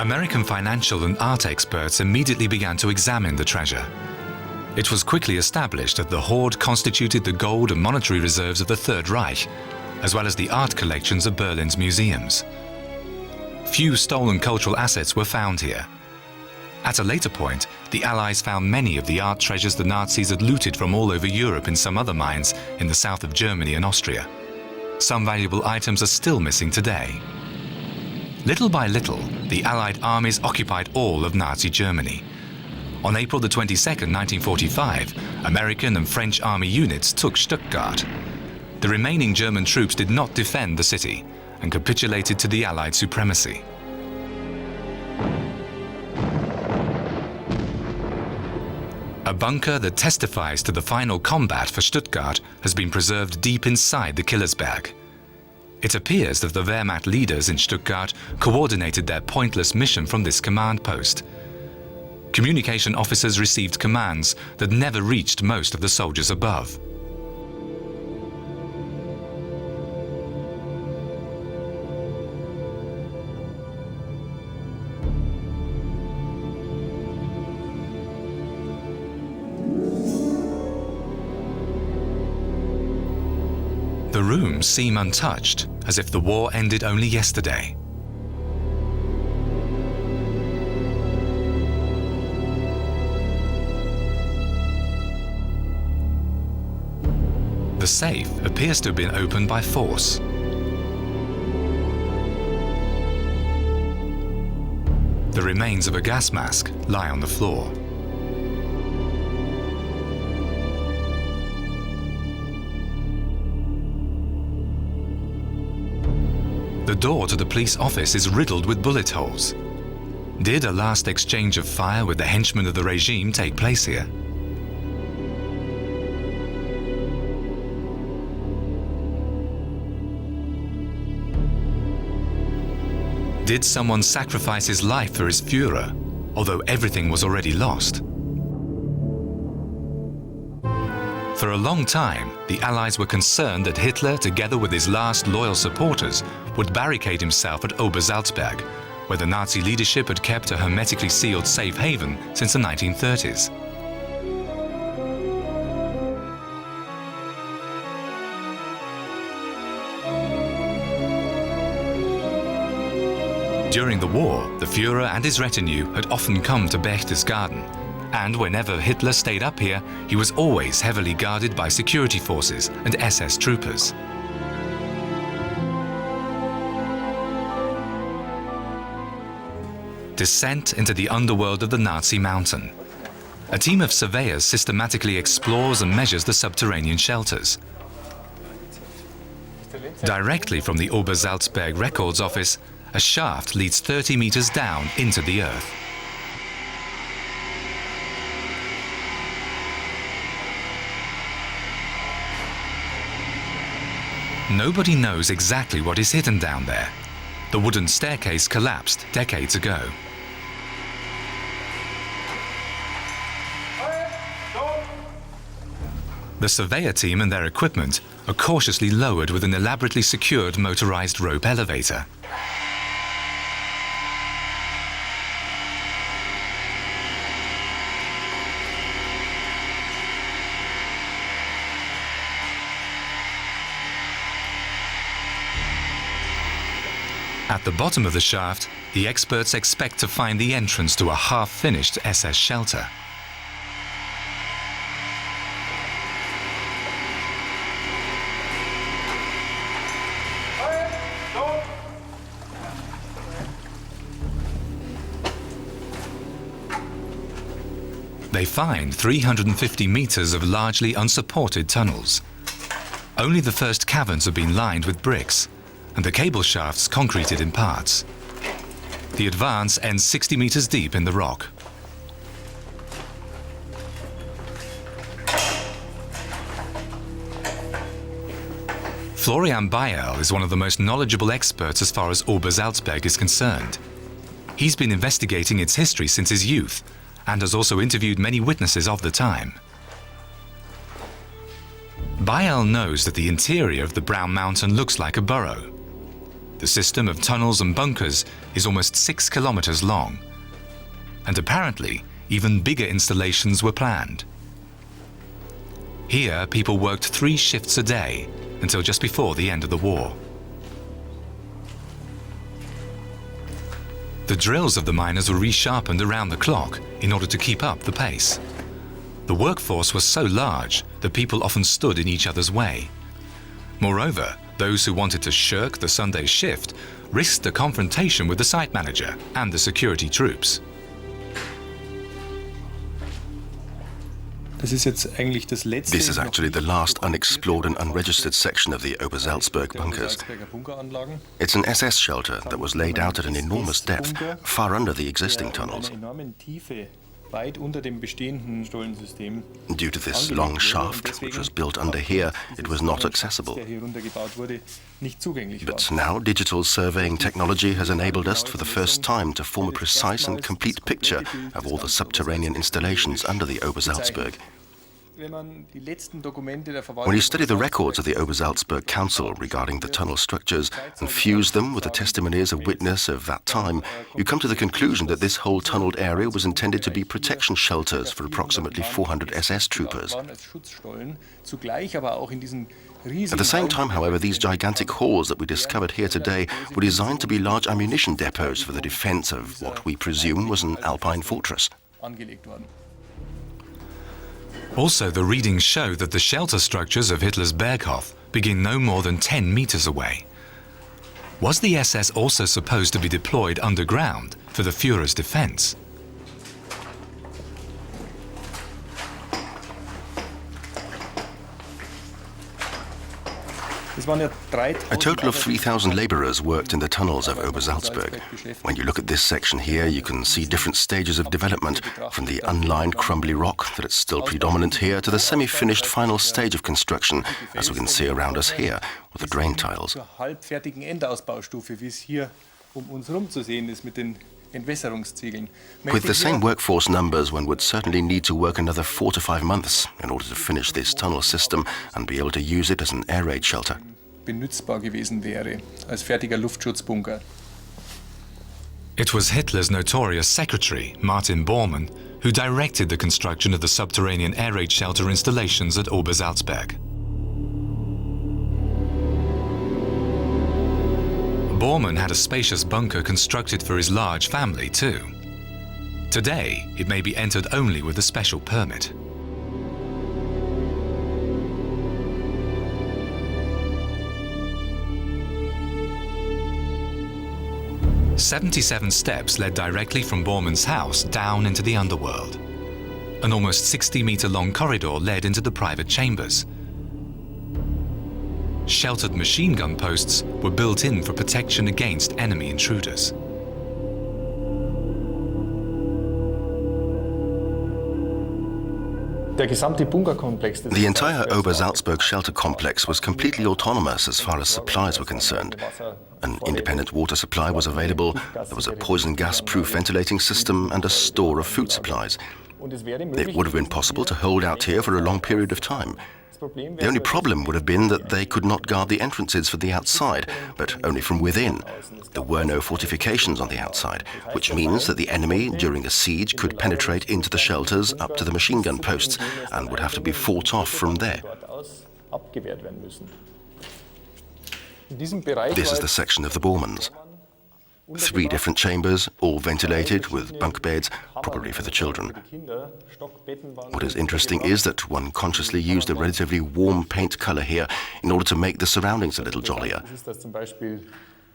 American financial and art experts immediately began to examine the treasure. It was quickly established that the hoard constituted the gold and monetary reserves of the Third Reich, as well as the art collections of Berlin's museums. Few stolen cultural assets were found here. At a later point, the Allies found many of the art treasures the Nazis had looted from all over Europe in some other mines in the south of Germany and Austria. Some valuable items are still missing today. Little by little, the Allied armies occupied all of Nazi Germany. On April the 22nd, 1945, American and French army units took Stuttgart. The remaining German troops did not defend the city and capitulated to the Allied supremacy. A bunker that testifies to the final combat for Stuttgart has been preserved deep inside the Killersberg. It appears that the Wehrmacht leaders in Stuttgart coordinated their pointless mission from this command post. Communication officers received commands that never reached most of the soldiers above. The rooms seem untouched, as if the war ended only yesterday. The safe appears to have been opened by force. The remains of a gas mask lie on the floor. The door to the police office is riddled with bullet holes. Did a last exchange of fire with the henchmen of the regime take place here? Did someone sacrifice his life for his Führer, although everything was already lost? For a long time, the Allies were concerned that Hitler, together with his last loyal supporters, would barricade himself at Obersalzberg, where the Nazi leadership had kept a hermetically sealed safe haven since the 1930s. During the war, the Führer and his retinue had often come to Berchtesgaden, and whenever Hitler stayed up here, he was always heavily guarded by security forces and SS troopers. Descent into the underworld of the Nazi mountain. A team of surveyors systematically explores and measures the subterranean shelters. Directly from the Obersalzberg Records office, a shaft leads 30 meters down into the earth. Nobody knows exactly what is hidden down there. The wooden staircase collapsed decades ago. The surveyor team and their equipment are cautiously lowered with an elaborately secured motorized rope elevator. At the bottom of the shaft, the experts expect to find the entrance to a half-finished SS shelter. They find 350 meters of largely unsupported tunnels. Only the first caverns have been lined with bricks, and the cable shafts concreted in parts. The advance ends 60 meters deep in the rock. Florian Bayerl is one of the most knowledgeable experts as far as Obersalzberg is concerned. He's been investigating its history since his youth and has also interviewed many witnesses of the time. Bayerl knows that the interior of the Brown Mountain looks like a burrow. The system of tunnels and bunkers is almost 6 kilometers long, and apparently even bigger installations were planned. Here, people worked 3 shifts a day until just before the end of the war. The drills of the miners were resharpened around the clock in order to keep up the pace. The workforce was so large that people often stood in each other's way. Moreover, those who wanted to shirk the Sunday shift risked a confrontation with the site manager and the security troops. This is actually the last unexplored and unregistered section of the Obersalzberg bunkers. It's an SS shelter that was laid out at an enormous depth, far under the existing tunnels. Due to this long shaft, which was built under here, it was not accessible. But now digital surveying technology has enabled us for the first time to form a precise and complete picture of all the subterranean installations under the Obersalzberg. When you study the records of the Obersalzberg Council regarding the tunnel structures and fuse them with the testimonies of witnesses of that time, you come to the conclusion that this whole tunneled area was intended to be protection shelters for approximately 400 SS troopers. At the same time, however, these gigantic halls that we discovered here today were designed to be large ammunition depots for the defense of what we presume was an Alpine fortress. Also, the readings show that the shelter structures of Hitler's Berghof begin no more than 10 meters away. Was the SS also supposed to be deployed underground for the Führer's defense? A total of 3,000 laborers worked in the tunnels of Obersalzberg. When you look at this section here, you can see different stages of development, from the unlined crumbly rock that is still predominant here to the semi-finished final stage of construction, as we can see around us here, with the drain tiles. With the same workforce numbers, one would certainly need to work another 4 to 5 months in order to finish this tunnel system and be able to use it as an air raid shelter. It was Hitler's notorious secretary, Martin Bormann, who directed the construction of the subterranean air raid shelter installations at Obersalzberg. Bormann had a spacious bunker constructed for his large family too. Today, it may be entered only with a special permit. "77 steps led directly from Bormann's house down into the underworld. An almost 60-meter long corridor led into the private chambers. Sheltered machine gun posts were built in for protection against enemy intruders. The entire Obersalzberg shelter complex was completely autonomous as far as supplies were concerned. An independent water supply was available, there was a poison gas-proof ventilating system and a store of food supplies. It would have been possible to hold out here for a long period of time. The only problem would have been that they could not guard the entrances for the outside, but only from within. There were no fortifications on the outside, which means that the enemy, during a siege, could penetrate into the shelters up to the machine gun posts and would have to be fought off from there. This is the section of the Bormans. 3 different chambers, all ventilated with bunk beds, probably for the children. What is interesting is that one consciously used a relatively warm paint color here in order to make the surroundings a little jollier.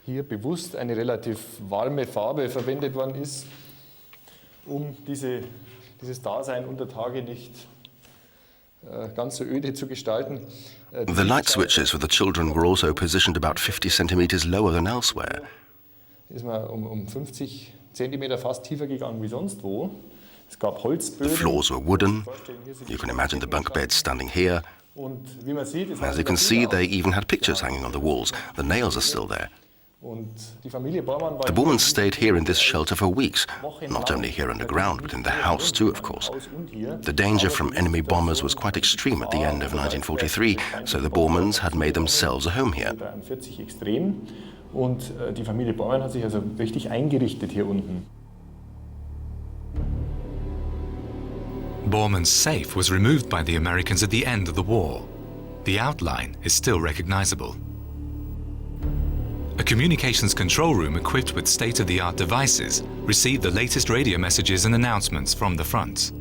Hier bewusst eine relativ warme Farbe verwendet worden ist, dieses Dasein unter Tage nicht ganz so öde zu gestalten. The light switches for the children were also positioned about 50 centimeters lower than elsewhere. Ist man 50 Zentimeter fast tiefer gegangen wie sonst wo. Es gab Holzböden. The floors were wooden. You can imagine the bunk beds standing here. As you can see, they even had pictures hanging on the walls. The nails are still there. The Bormans stayed here in this shelter for weeks, not only here underground, but in the house too, of course. The danger from enemy bombers was quite extreme at the end of 1943, so the Bormans had made themselves a home here. Und die Familie Bormann hat sich also richtig eingerichtet hier unten. Bormann's safe was removed by the Americans at the end of the war. The outline is still recognizable. A communications control room equipped with state-of-the-art devices received the latest radio messages and announcements from the front.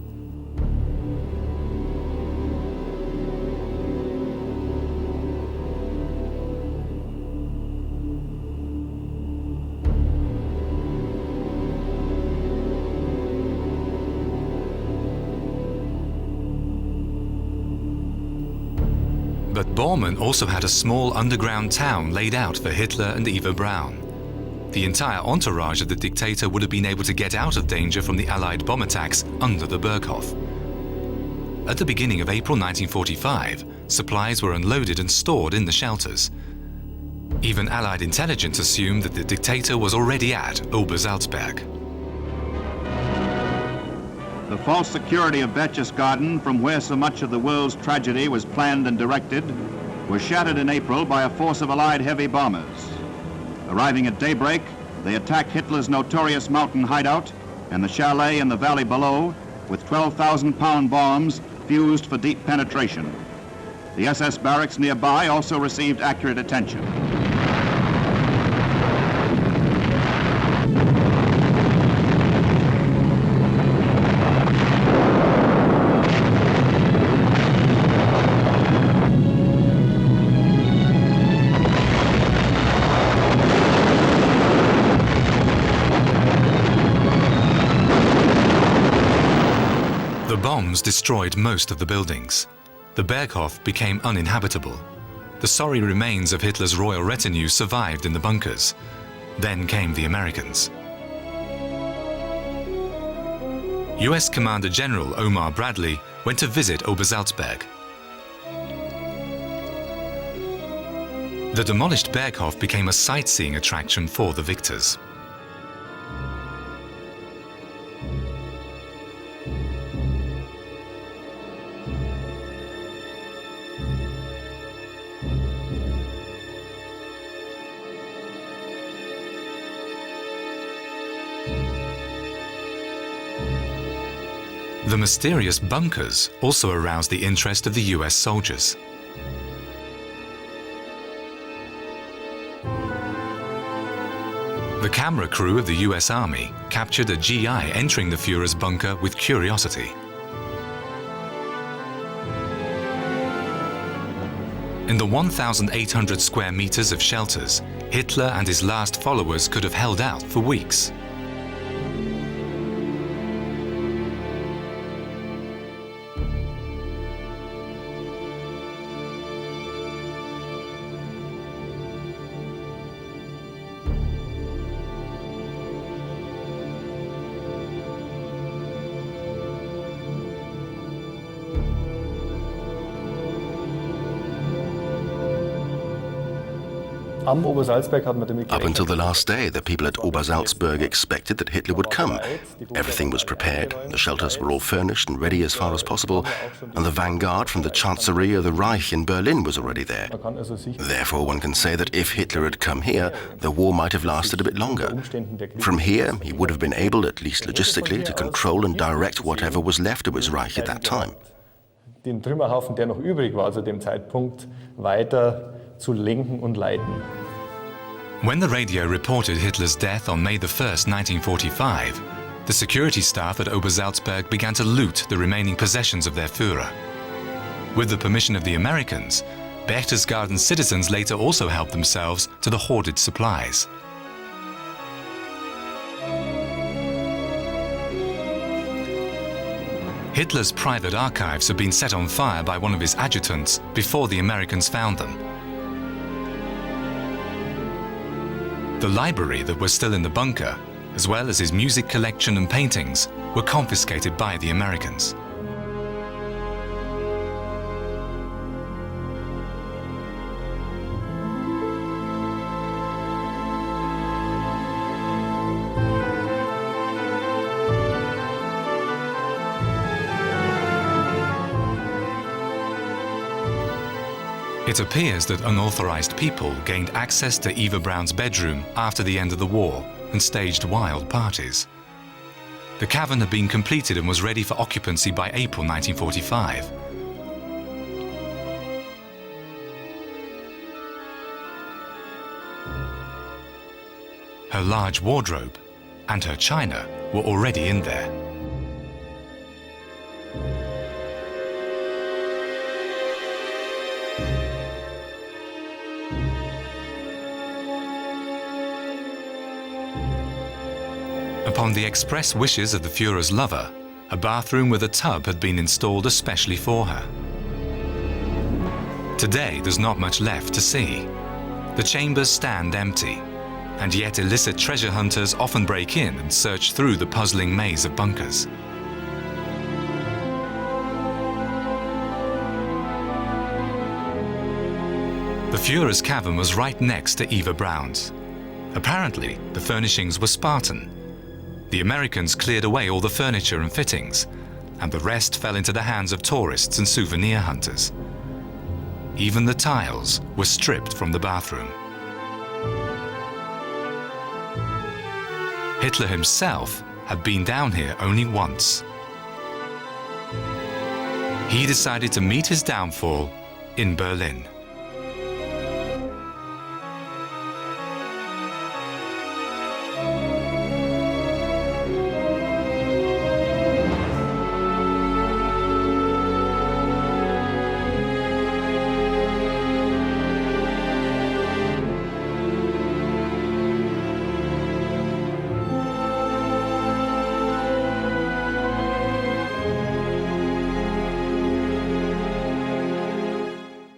But Bormann also had a small underground town laid out for Hitler and Eva Braun. The entire entourage of the dictator would have been able to get out of danger from the Allied bomb attacks under the Berghof. At the beginning of April 1945, supplies were unloaded and stored in the shelters. Even Allied intelligence assumed that the dictator was already at Obersalzberg. The false security of Berchtesgaden, from where so much of the world's tragedy was planned and directed, was shattered in April by a force of Allied heavy bombers. Arriving at daybreak, they attacked Hitler's notorious mountain hideout and the chalet in the valley below with 12,000-pound bombs fused for deep penetration. The SS barracks nearby also received accurate attention. The bombs destroyed most of the buildings. The Berghof became uninhabitable. The sorry remains of Hitler's royal retinue survived in the bunkers. Then came the Americans. US Commander General Omar Bradley went to visit Obersalzberg. The demolished Berghof became a sightseeing attraction for the victors. The mysterious bunkers also aroused the interest of the US soldiers. The camera crew of the US Army captured a GI entering the Führer's bunker with curiosity. In the 1,800 square meters of shelters, Hitler and his last followers could have held out for weeks. Up until the last day, the people at Obersalzberg expected that Hitler would come. Everything was prepared, the shelters were all furnished and ready as far as possible, and the vanguard from the Chancellery of the Reich in Berlin was already there. Therefore, one can say that if Hitler had come here, the war might have lasted a bit longer. From here, he would have been able, at least logistically, to control and direct whatever was left of his Reich at that time. Den Trümmerhaufen, der noch übrig war zu dem Zeitpunkt, weiter zu lenken und leiten. When the radio reported Hitler's death on May 1st, 1945, the security staff at Obersalzberg began to loot the remaining possessions of their Führer. With the permission of the Americans, Berchtesgaden citizens later also helped themselves to the hoarded supplies. Hitler's private archives had been set on fire by one of his adjutants before the Americans found them. The library that was still in the bunker, as well as his music collection and paintings, were confiscated by the Americans. It appears that unauthorized people gained access to Eva Braun's bedroom after the end of the war and staged wild parties. The cavern had been completed and was ready for occupancy by April 1945. Her large wardrobe and her china were already in there. Upon the express wishes of the Führer's lover, a bathroom with a tub had been installed especially for her. Today, there's not much left to see. The chambers stand empty, and yet illicit treasure hunters often break in and search through the puzzling maze of bunkers. The Führer's cavern was right next to Eva Braun's. Apparently, the furnishings were Spartan. The Americans cleared away all the furniture and fittings, and the rest fell into the hands of tourists and souvenir hunters. Even the tiles were stripped from the bathroom. Hitler himself had been down here only once. He decided to meet his downfall in Berlin.